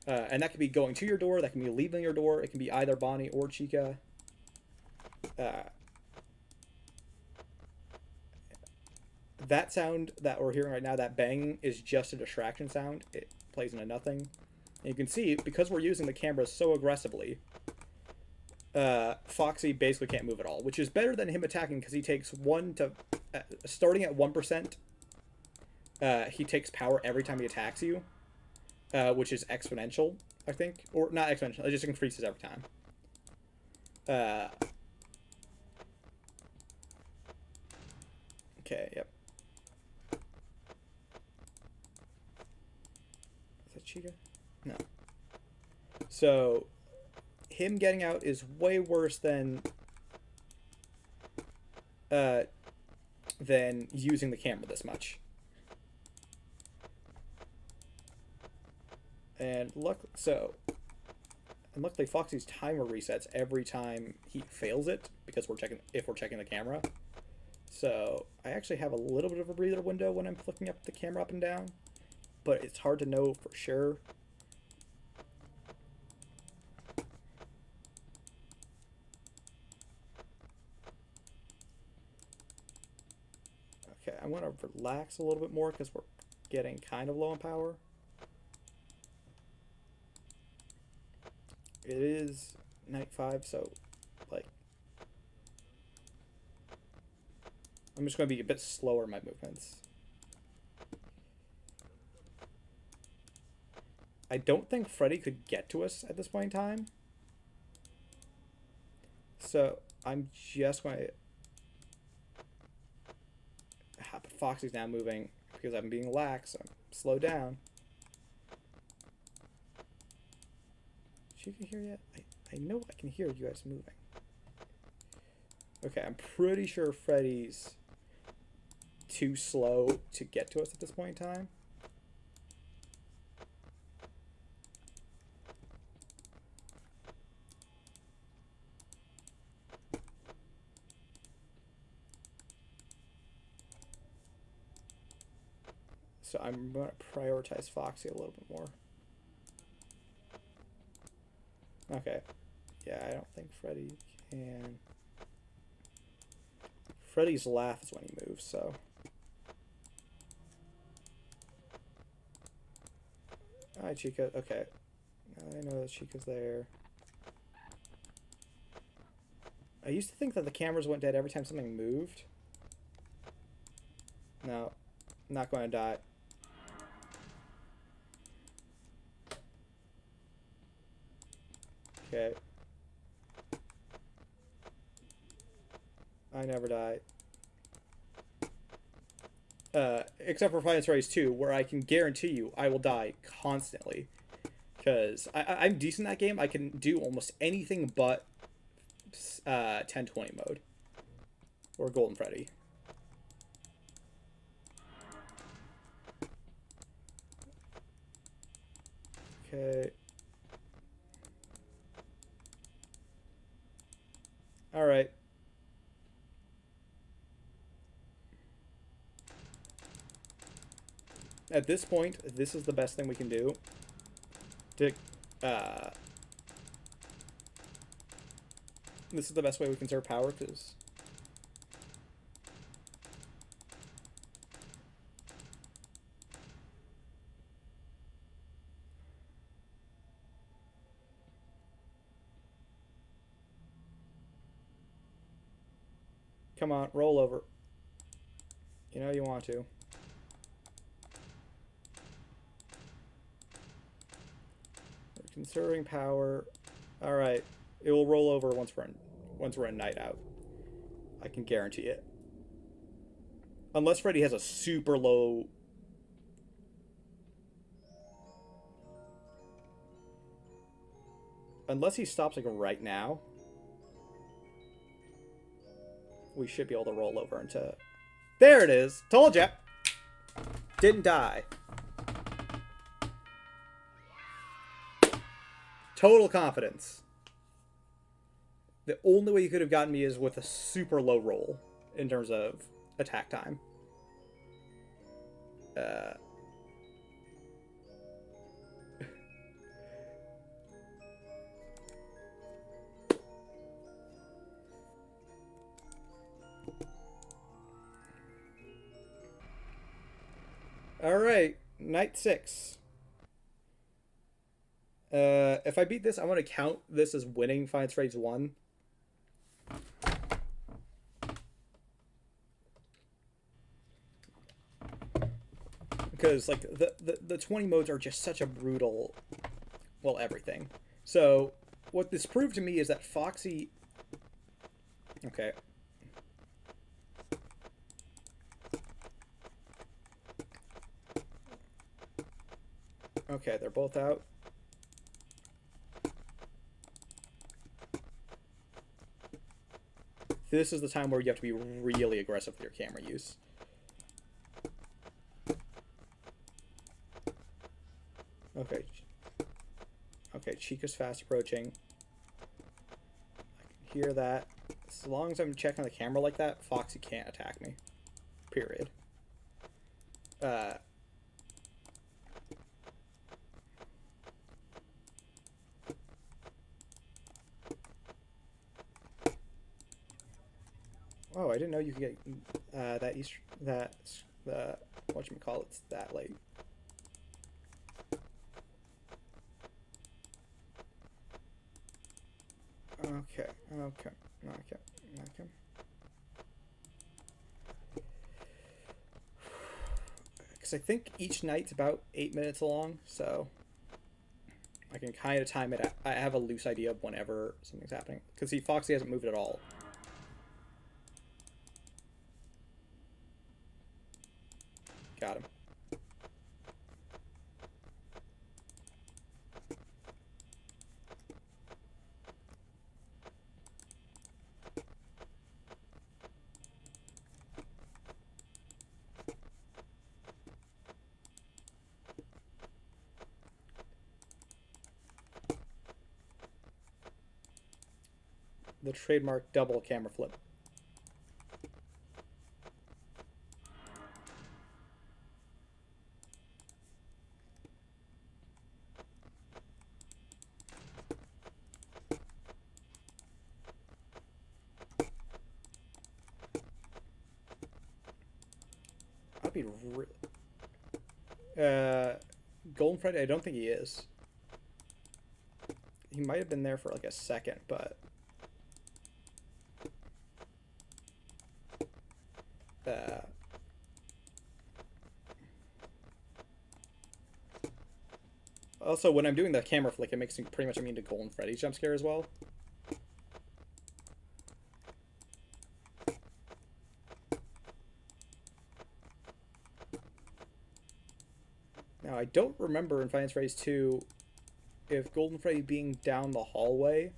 And that could be going to your door, that can be leaving your door, it can be either Bonnie or Chica. That sound that we're hearing right now, that bang, is just a distraction sound. It plays into nothing. And you can see, because we're using the camera so aggressively, Foxy basically can't move at all, which is better than him attacking, because he takes starting at 1%, he takes power every time he attacks you, which is exponential, I think. Or not exponential, it just increases every time. Okay, yep. Is that Chica? No. So, him getting out is way worse than using the camera this much. And luckily Foxy's timer resets every time he fails it, because if we're checking the camera. So I actually have a little bit of a breather window when I'm flicking up the camera up and down, but it's hard to know for sure. Okay, I want to relax a little bit more because we're getting kind of low on power. It is night 5, so like I'm just going to be a bit slower in my movements. I don't think Freddy could get to us at this point in time. So I'm just going to... Foxy's now moving because I'm being lax, so I'm slow down. She can hear yet? I know I can hear you guys moving. Okay, I'm pretty sure Freddy's too slow to get to us at this point in time. So I'm going to prioritize Foxy a little bit more. Okay. Yeah, I don't think Freddy can... Freddy's laugh is when he moves, so... Hi, Chica. Okay. I know that Chica's there. I used to think that the cameras went dead every time something moved. No. I'm not going to die. Okay. I never die. Except for Finance Race 2, where I can guarantee you I will die constantly. Because I'm decent in that game. I can do almost anything but 1020 mode. Or Golden Freddy. Okay. Alright. At this point, this is the best thing we can do. This is the best way we conserve power, because... Come on, roll over. You know you want to. We're conserving power. Alright. It will roll over once we're in night out. I can guarantee it. Unless Freddy has a super low... Unless he stops like right now, we should be able to roll over into... There it is! Told ya! Didn't die. Total confidence. The only way you could have gotten me is with a super low roll in terms of attack time. Night 6. If I beat this, I'm going to count this as winning Five Nights at Freddy's 1. Because, like, the 20 modes are just such a brutal, well, everything. So, what this proved to me is that Foxy... Okay. Okay, they're both out. This is the time where you have to be really aggressive with your camera use. Okay. Okay, Chica's fast approaching. I can hear that. As long as I'm checking the camera like that, Foxy can't attack me. Period. Oh, I didn't know you could get whatchamacallit's that late. Okay. Because I think each night's about 8 minutes long, so I can kind of time it. I have a loose idea of whenever something's happening. Because see, Foxy hasn't moved at all. Got him. The trademark double camera flip. I'd be Golden Freddy, I don't think he is. He might have been there for like a second, but also, when I'm doing the camera flick, it makes me pretty much immune to Golden Freddy's jump scare as well. Now, I don't remember in Five Nights at Freddy's 2 if Golden Freddy being down the hallway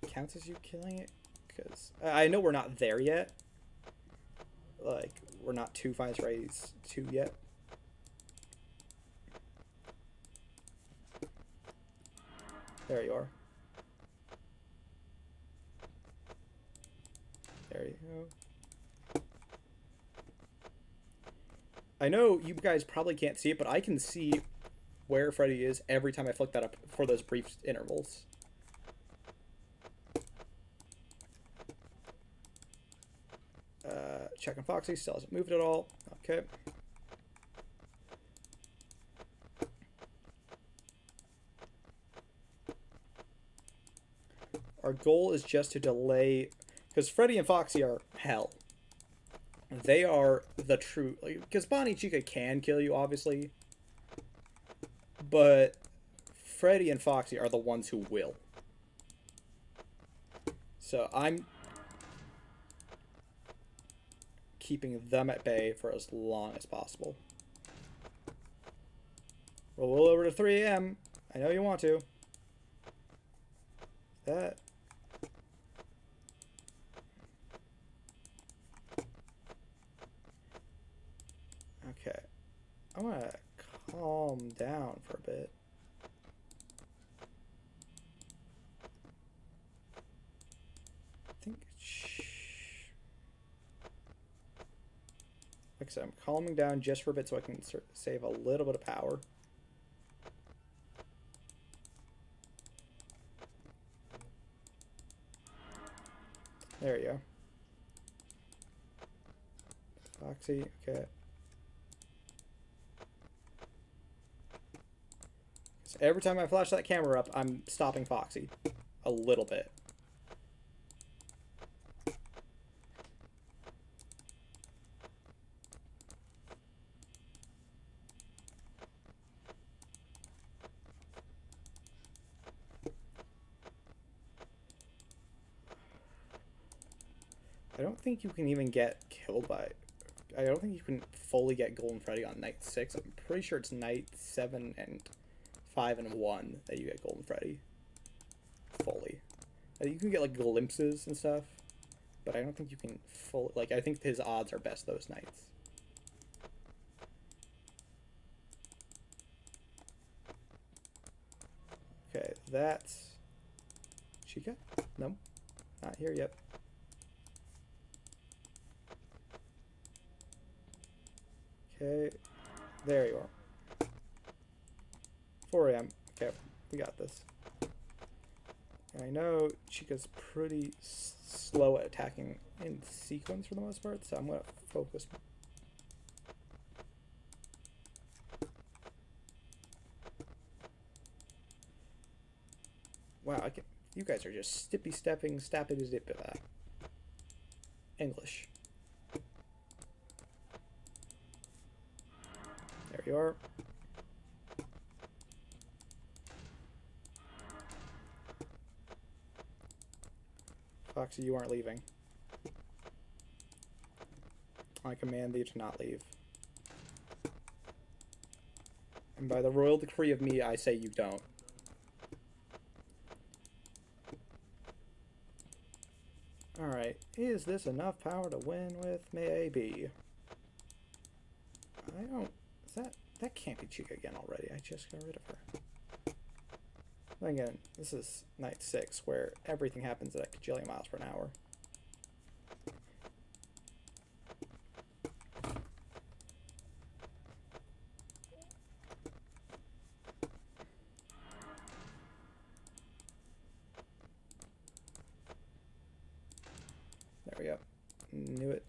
counts as you killing it. Because I know we're not there yet. Like, we're not to Five Nights at Freddy's 2 yet. There you are. There you go. I know you guys probably can't see it, but I can see where Freddy is every time I flick that up for those brief intervals. Checking Foxy, still hasn't moved at all. Okay. Our goal is just to delay, because Freddy and Foxy are hell. They are the true, because Bonnie and Chica can kill you, obviously, but Freddy and Foxy are the ones who will. So I'm keeping them at bay for as long as possible. Roll over to 3 a.m. I know you want to. That. Okay. I want to calm down for a bit. I think... Like I said, I'm calming down just for a bit so I can save a little bit of power. There you go. Foxy, okay. So every time I flash that camera up, I'm stopping Foxy. A little bit. I don't think you can even get killed by... I don't think you can fully get Golden Freddy on night 6. I'm pretty sure it's night 7 and 5 and 1 that you get Golden Freddy. Fully. You can get, like, glimpses and stuff. But I don't think you can fully... Like, I think his odds are best those nights. Okay, that's... Chica? No. Not here yet. Okay, there you are. 4 a.m. Okay, we got this. And I know Chica's pretty slow at attacking in sequence for the most part, so I'm going to focus. Wow, you guys are just stippy-stepping, stappity-zip English. There you are. Foxy, you aren't leaving. I command thee to not leave. And by the royal decree of me, I say you don't. Alright, is this enough power to win with? Maybe. I don't... That can't be Chica again already. I just got rid of her. Then again, this is night 6, where everything happens at a gajillion miles per hour. There we go. Knew it.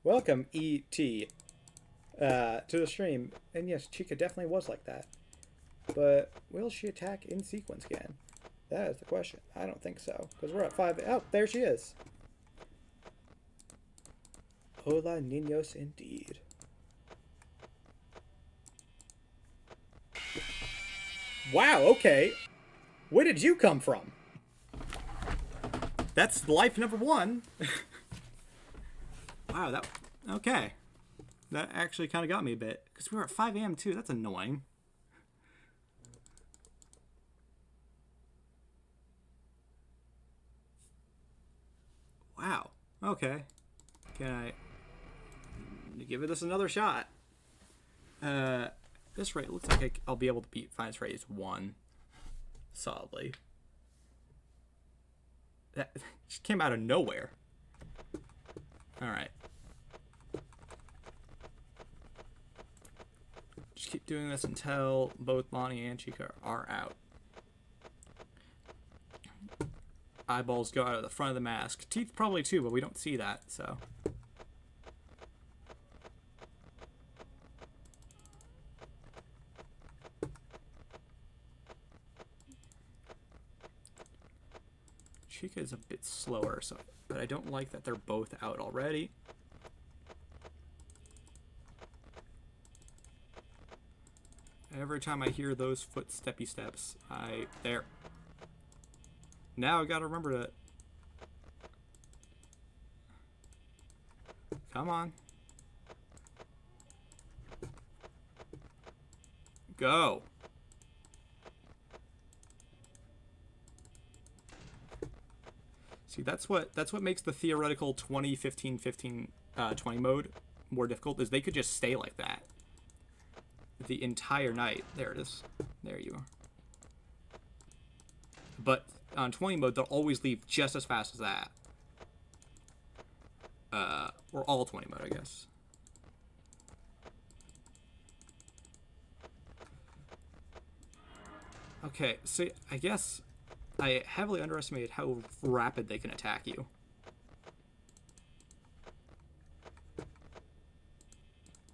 Welcome, E.T., to the stream. And yes, Chica definitely was like that. But will she attack in sequence again? That is the question. I don't think so. Because we're at 5... Oh, there she is. Hola, niños, indeed. Wow, okay. Where did you come from? That's life number 1. Wow, that... Okay. That actually kind of got me a bit. Because we were at 5 a.m. too. That's annoying. Wow. Okay. Can I give this another shot? This rate looks like I'll be able to beat Finest Raise 1 solidly. That just came out of nowhere. Alright. Just keep doing this until both Bonnie and Chica are out. Eyeballs go out of the front of the mask. Teeth probably too, but we don't see that, so. Chica is a bit slower, so, but I don't like that they're both out already. Every time I hear those footsteppy steps, there. Now I gotta remember to... Come on. Go. See, that's what makes the theoretical 20-15-15-20 mode more difficult, is they could just stay like that the entire night. There it is. There you are. But on 20 mode, they'll always leave just as fast as that. Or all 20 mode, I guess. Okay, so I guess I heavily underestimated how rapid they can attack you.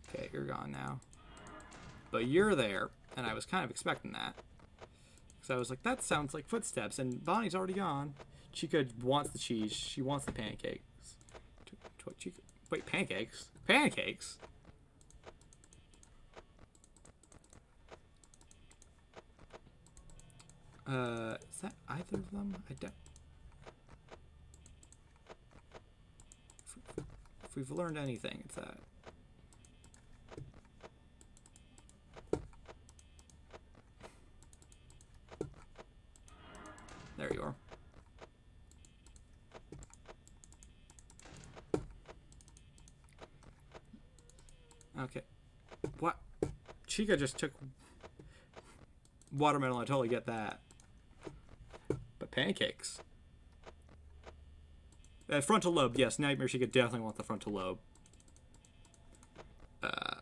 Okay, you're gone now. But you're there, and I was kind of expecting that. So I was like, that sounds like footsteps, and Bonnie's already gone. Chica wants the cheese. She wants the pancakes. Chica, wait, pancakes? Pancakes? Is that either of them? I don't. If we've learned anything, it's that. There you are. Okay. What? Chica just took watermelon. I totally get that. But pancakes. Frontal lobe. Yes, Nightmare Chica definitely want the frontal lobe. I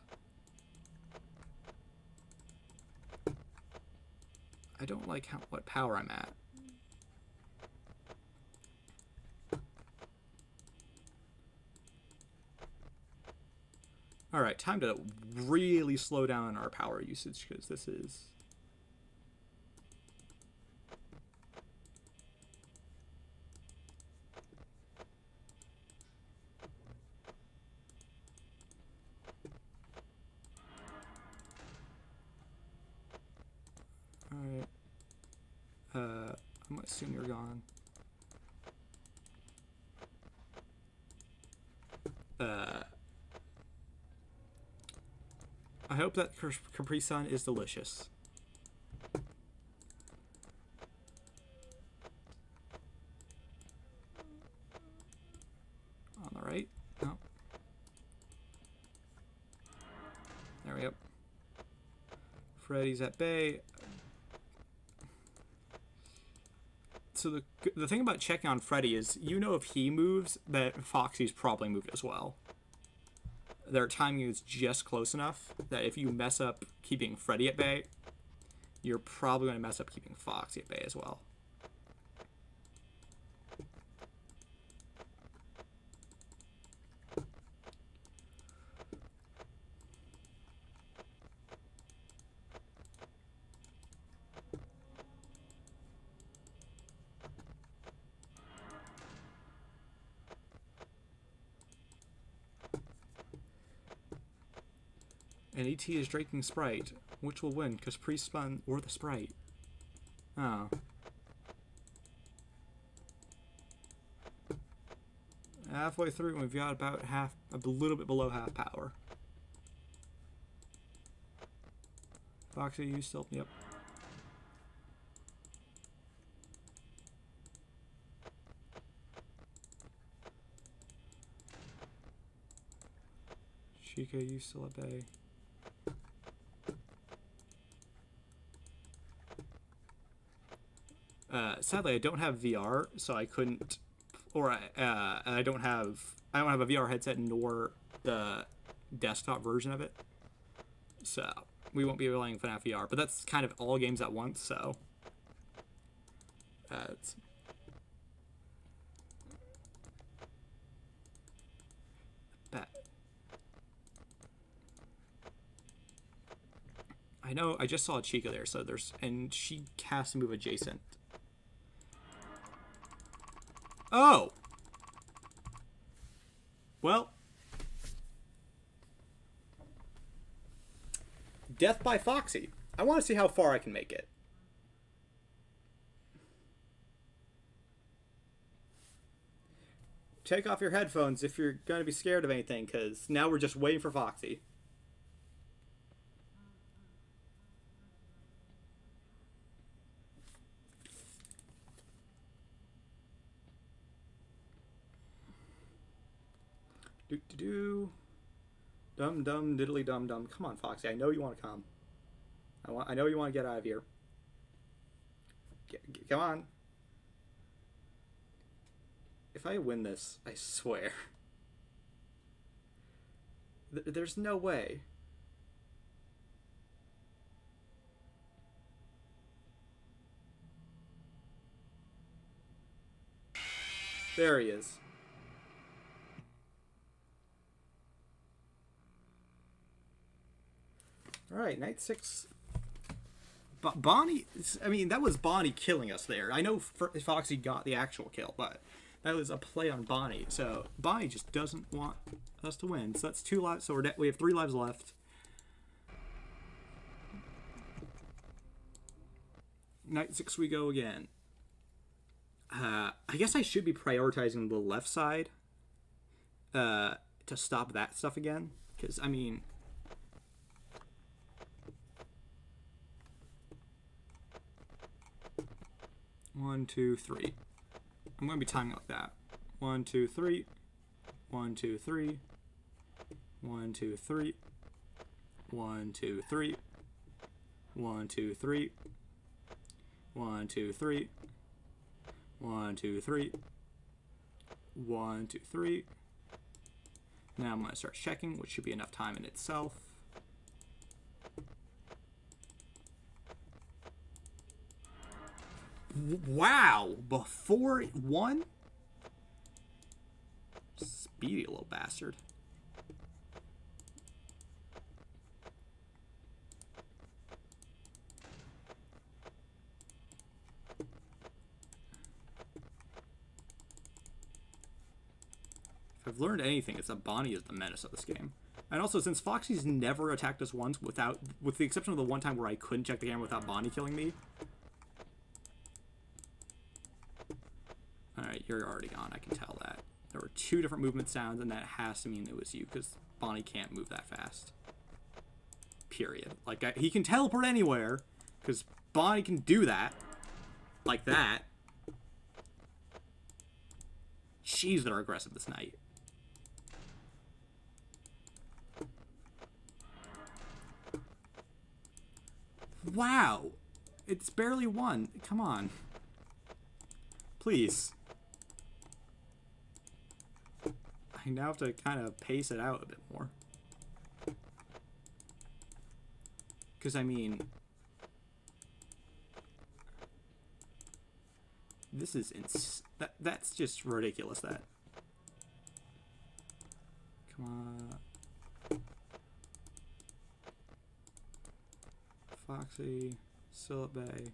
don't like what power I'm at. Alright, time to really slow down our power usage, because this is... Alright. I'm gonna assume you're gone. I hope that Capri Sun is delicious. On the right? No. There we go. Freddy's at bay. So the thing about checking on Freddy is, you know, if he moves, that Foxy's probably moved as well. Their timing is just close enough that if you mess up keeping Freddy at bay, you're probably going to mess up keeping Foxy at bay as well. And ET is drinking Sprite. Which will win? Because Pre-Spun or the Sprite? Oh. Halfway through, and we've got about a little bit below half power. Foxy, you still? Yep. Chica, you still at bay? Sadly, I don't have VR, so I couldn't, or I don't have a VR headset nor the desktop version of it, so we won't be playing Fnaf VR. But that's kind of all games at once, so it's. I know, I just saw a Chica there, so and she has to move adjacent. Oh! Well. Death by Foxy. I want to see how far I can make it. Take off your headphones if you're going to be scared of anything, because now we're just waiting for Foxy. Do dum dum diddly dum dum. Come on, Foxy. I know you want to come. I know you want to get out of here. Come on. If I win this, I swear. There's no way. There he is. All right, night 6. Bonnie, I mean, that was Bonnie killing us there. I know Foxy got the actual kill, but that was a play on Bonnie. So Bonnie just doesn't want us to win. So that's 2 lives. So we have 3 lives left. Night 6 we go again. I guess I should be prioritizing the left side to stop that stuff again. Because, I mean... One, two, three. I'm going to be timing like that. 1, 2, 3. 1, 2, 3. 1, 2, 3. 1, 2, 3. 1, 2, 3. 1, 2, 3. 1, 2, 3. 1, 2, 3. Now I'm going to start checking, which should be enough time in itself. Wow! Before 1? Speedy little bastard. If I've learned anything, it's that Bonnie is the menace of this game. And also, since Foxy's never attacked us once with the exception of the one time where I couldn't check the camera without Bonnie killing me. Alright, you're already gone, I can tell that. There were 2 different movement sounds, and that has to mean it was you, because Bonnie can't move that fast. Period. Like, he can teleport anywhere, because Bonnie can do that. Like that. Jeez, they're aggressive this night. Wow! It's barely 1. Come on. Please. I now have to kind of pace it out a bit more. Because, I mean... This is that's just ridiculous, that. Come on. Foxy. Still at bay.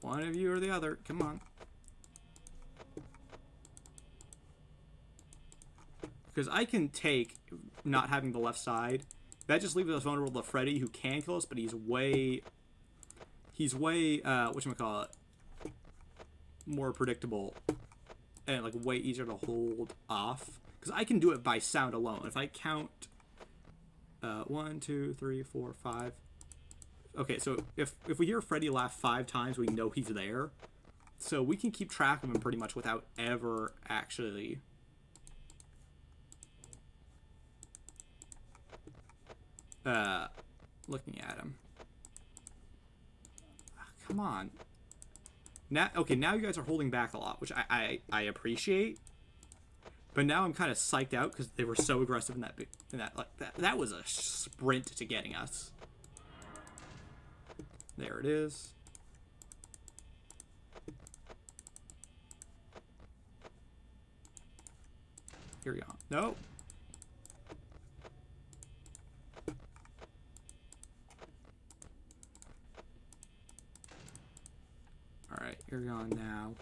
One of you or the other. Come on. Because I can take not having the left side. That just leaves us vulnerable to Freddy, who can kill us, but he's way, whatchamacallit, more predictable and, like, way easier to hold off. Because I can do it by sound alone. If I count 1, 2, 3, 4, 5. Okay, so if we hear Freddy laugh 5 times, we know he's there. So we can keep track of him pretty much without ever actually... looking at him. Come on. Now, okay, now you guys are holding back a lot, which I appreciate. But now I'm kind of psyched out because they were so aggressive in that was a sprint to getting us. There it is. Here we go. Nope. Alright, you're gone now.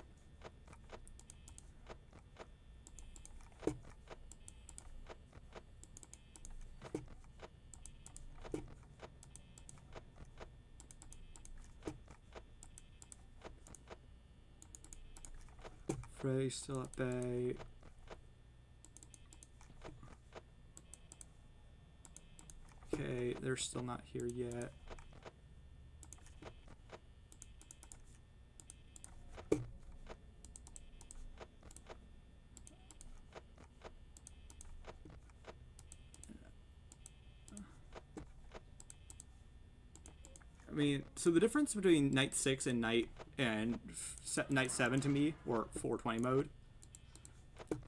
Freddy's still at bay. Okay, they're still not here yet. mean, so the difference between night 6 and night 7 to me, or 420 mode,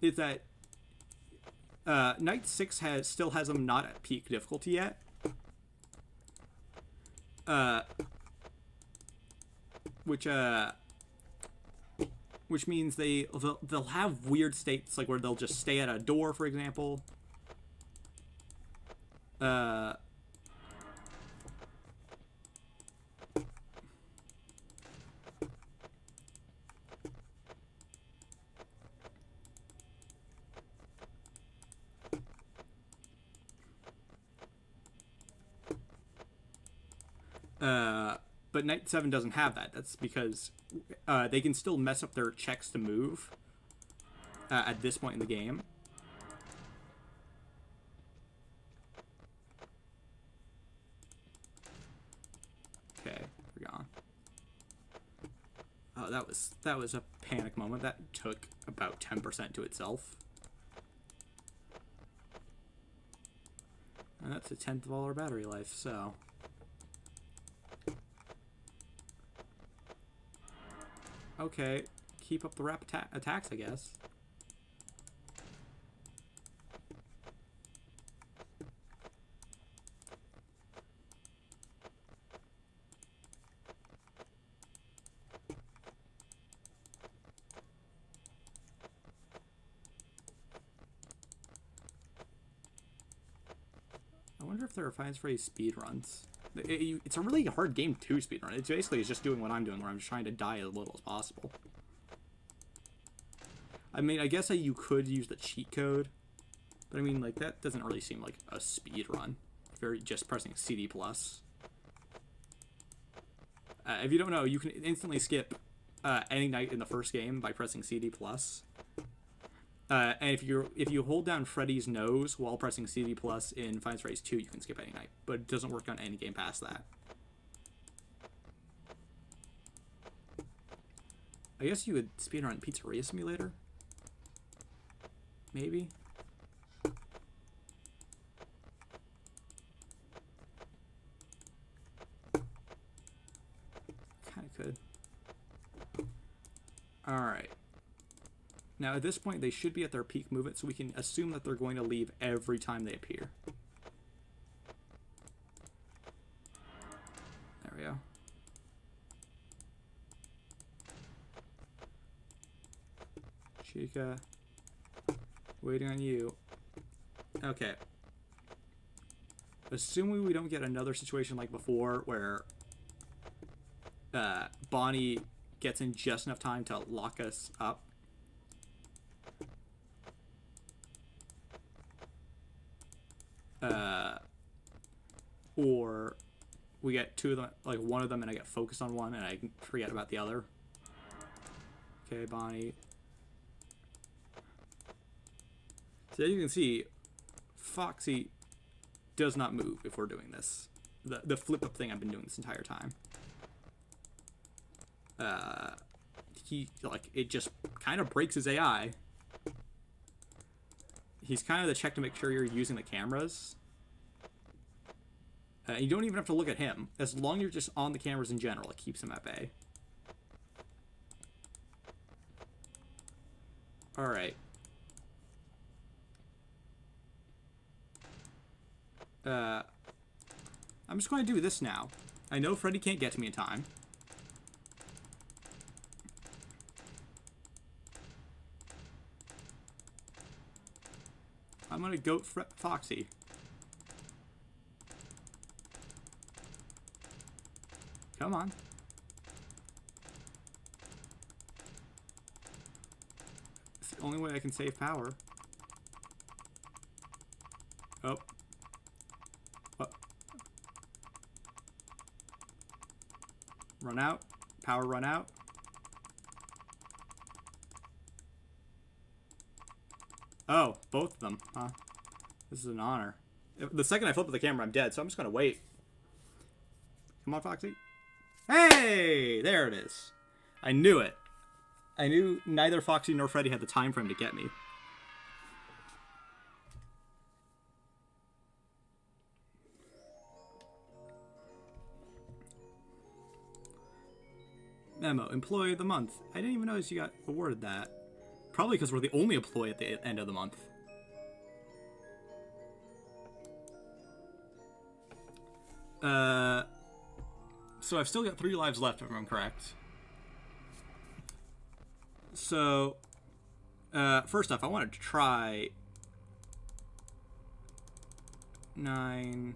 is that night 6 still has them not at peak difficulty yet. Which means they'll have weird states, like where they'll just stay at a door, for example. But Night 7 doesn't have that. That's because they can still mess up their checks to move at this point in the game. Okay, we're gone. Oh, that was a panic moment. That took about 10% to itself. And that's a tenth of all our battery life, so... Okay, keep up the rapid attacks, I guess. I wonder if there are fines for speed runs. It's a really hard game to speedrun. It's basically just doing what I'm doing, where I'm just trying to die as little as possible. I mean, I guess you could use the cheat code, but I mean, like, that doesn't really seem like a speedrun. Just pressing CD+. If you don't know, you can instantly skip any night in the first game by pressing CD+. And if you hold down Freddy's nose while pressing CD+ in Five Nights at Freddy's 2, you can skip any night, but it doesn't work on any game past that. I guess you would speedrun Pizzeria Simulator? Maybe? Kinda could. Alright. Now, at this point, they should be at their peak movement, so we can assume that they're going to leave every time they appear. There we go. Chica. Waiting on you. Okay. Assuming we don't get another situation like before, where Bonnie gets in just enough time to lock us up. Or we get two of them, like one of them, and I get focused on one and I forget about the other. Okay, Bonnie. So as you can see, Foxy does not move if we're doing this. The flip up thing I've been doing this entire time. It just kind of breaks his AI. He's kind of the check to make sure you're using the cameras. You don't even have to look at him. As long as you're just on the cameras in general, it keeps him at bay. Alright. I'm just going to do this now. I know Freddy can't get to me in time. I'm going to goat Foxy. Come on. It's the only way I can save power. Oh. What? Run out. Power run out. Oh, both of them, huh? This is an honor. The second I flip the camera, I'm dead, so I'm just gonna wait. Come on, Foxy. Hey! There it is. I knew it. I knew neither Foxy nor Freddy had the time frame to get me. Memo, employee of the month. I didn't even notice you got awarded that. Probably because we're the only employee at the end of the month. So I've still got 3 lives left, if I'm correct. So, first off, I wanted to try 9.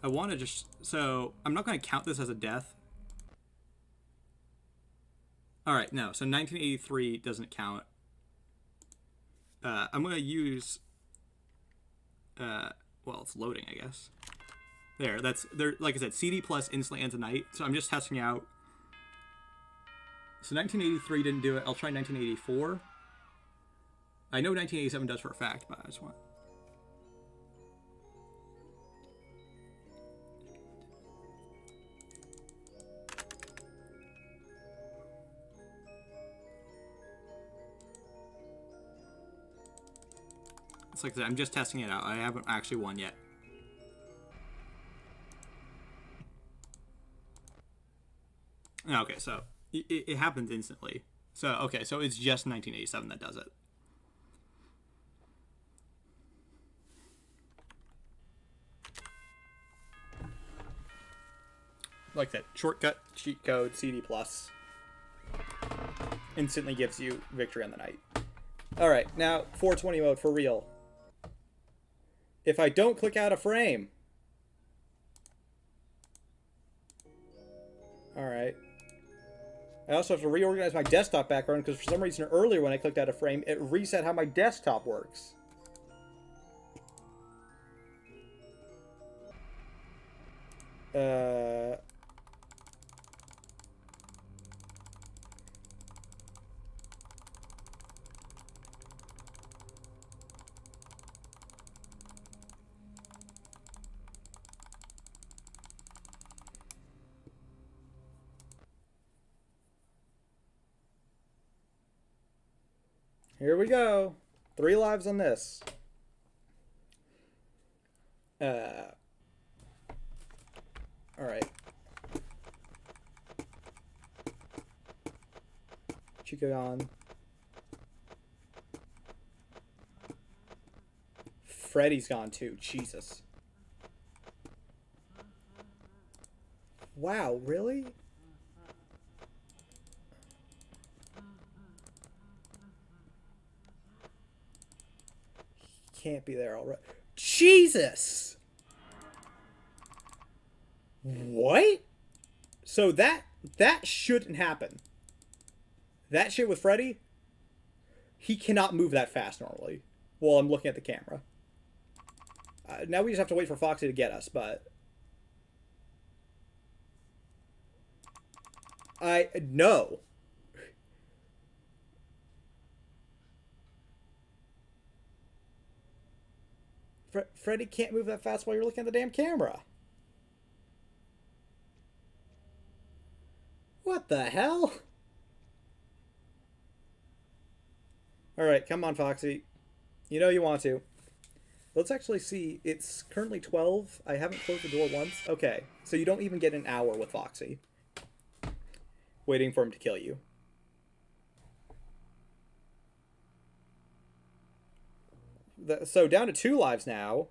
I want to just... So, I'm not going to count this as a death. Alright, no. So, 1983 doesn't count. I'm going to use... well, it's loading, I guess. There, like I said, CD plus instantly ends a night. So, I'm just testing out. So, 1983 didn't do it. I'll try 1984. I know 1987 does for a fact, but I just want... It's like I said, I'm just testing it out. I haven't actually won yet. Okay, so it happens instantly. So, okay, so it's just 1987 that does it. Like that shortcut cheat code CD plus instantly gives you victory on the night. All right, now 420 mode for real. If I don't click out a frame. All right. I also have to reorganize my desktop background because for some reason earlier when I clicked out a frame, it reset how my desktop works. Here we go. 3 lives on this. Alright. Chico on. Freddy's gone too. Jesus. Wow, really? Can't be there already. Jesus! What? So that shouldn't happen. That shit with Freddy, he cannot move that fast normally while I'm looking at the camera. Now we just have to wait for Foxy to get us, but... No. Freddy can't move that fast while you're looking at the damn camera. What the hell? Alright, come on, Foxy. You know you want to. Let's actually see. It's currently 12. I haven't closed the door once. Okay, so you don't even get an hour with Foxy. Waiting for him to kill you. So down to 2 lives now.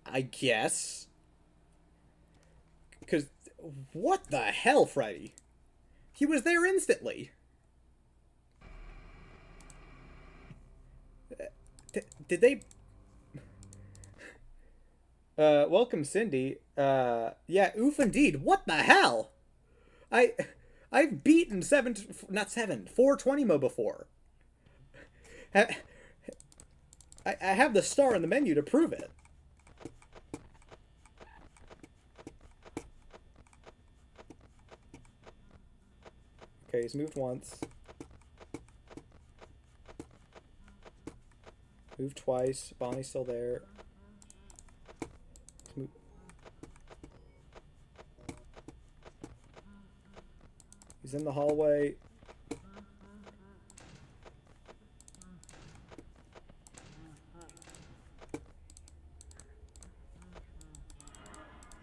I guess. Because, what the hell, Freddy? He was there instantly. Did they... welcome, Cindy. Yeah, oof indeed. What the hell? I've beaten 420 mode before. I have the star in the menu to prove it. Okay, he's moved once. Moved twice. Bonnie's still there. He's in the hallway.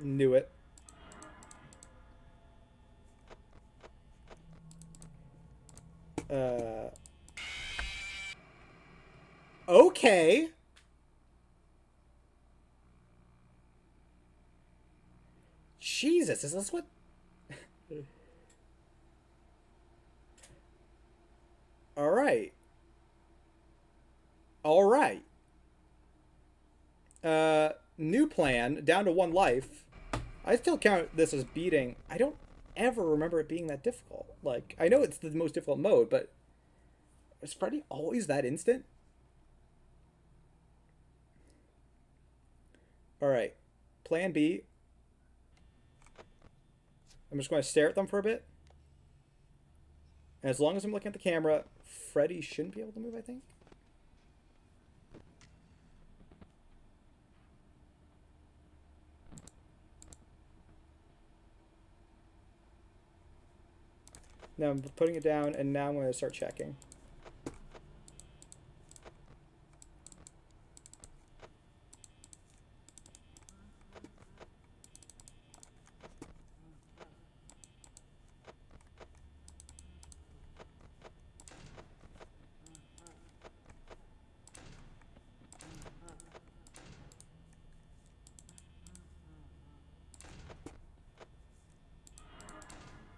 Knew it. Uh, okay. Jesus, is this what? All right. All right. New plan, down to one life. I still count this as beating. I don't ever remember it being that difficult. Like, I know it's the most difficult mode, but is Freddy always that instant? All right. Plan B. I'm just going to stare at them for a bit. And as long as I'm looking at the camera, Freddy shouldn't be able to move, I think. Now I'm putting it down, and now I'm going to start checking.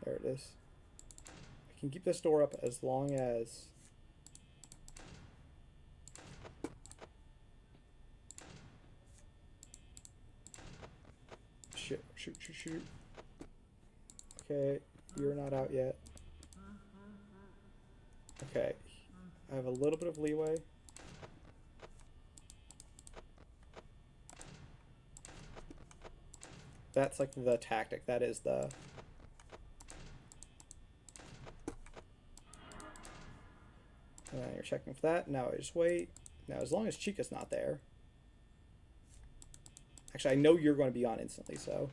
There it is. I can keep this door up as long as... Shit, shoot, shoot, shoot. Okay, you're not out yet. Okay, I have a little bit of leeway. That's like the tactic. That is the... You're checking for that. Now I just wait. Now as long as Chica's not there. Actually, I know you're going to be on instantly, so...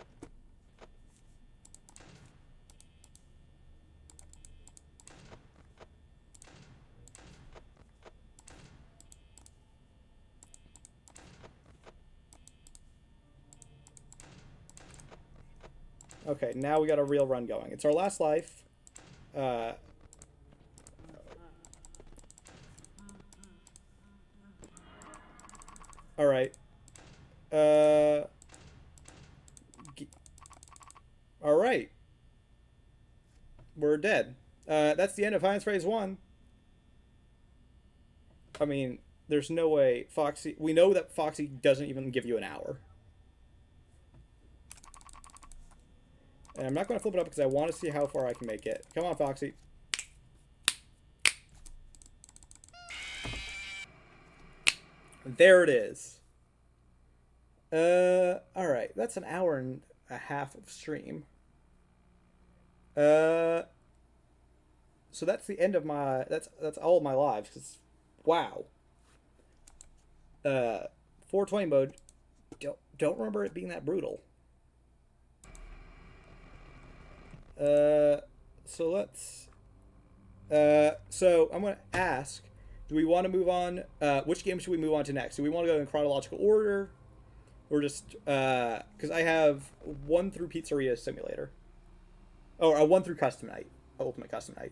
Okay, now we got a real run going. It's our last life. Alright. Alright. We're dead. That's the end of Heinz Phase 1. I mean, there's no way Foxy... We know that Foxy doesn't even give you an hour. And I'm not going to flip it up because I want to see how far I can make it. Come on, Foxy. There it is. Alright. That's an hour and a half of stream. So that's the end of my... That's all of my lives. Cause, wow. 420 mode. Don't remember it being that brutal. So let's... so I'm going to ask, do we want to move on? Which game should we move on to next? Do we want to go in chronological order? Or just... because I have 1 through Pizzeria Simulator. Oh, 1 through Custom Night. Ultimate Custom Night.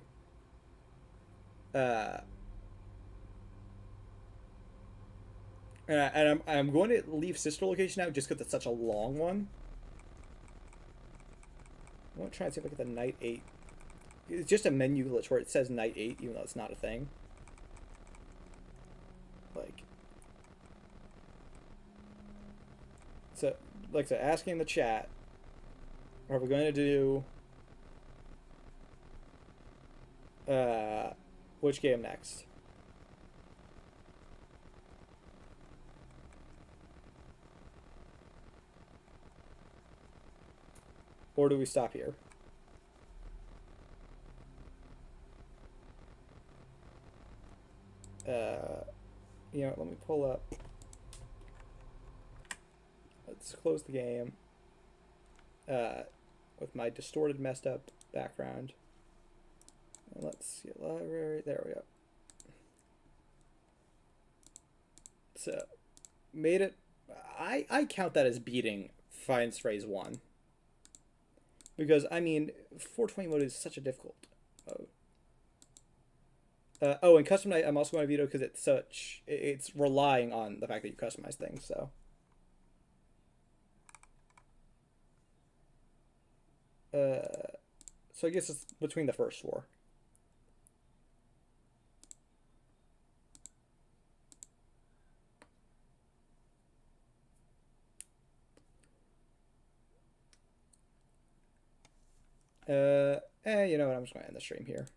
And I'm going to leave Sister Location out just because it's such a long one. I want to try and see if I get the Night 8. It's just a menu glitch where it says Night 8, even though it's not a thing. Like... So, like I said, asking in the chat, are we going to do... which game next? Or do we stop here? You know, let me pull up. Let's close the game. With my distorted, messed up background. And let's see, library. There we go. So, made it. I count that as beating Fine Phrase 1. Because, I mean, 420 mode is such a difficult mode. Oh, and custom night I'm also going to veto because it's relying on the fact that you customize things. So, so I guess it's between the first four. You know what? I'm just going to end the stream here.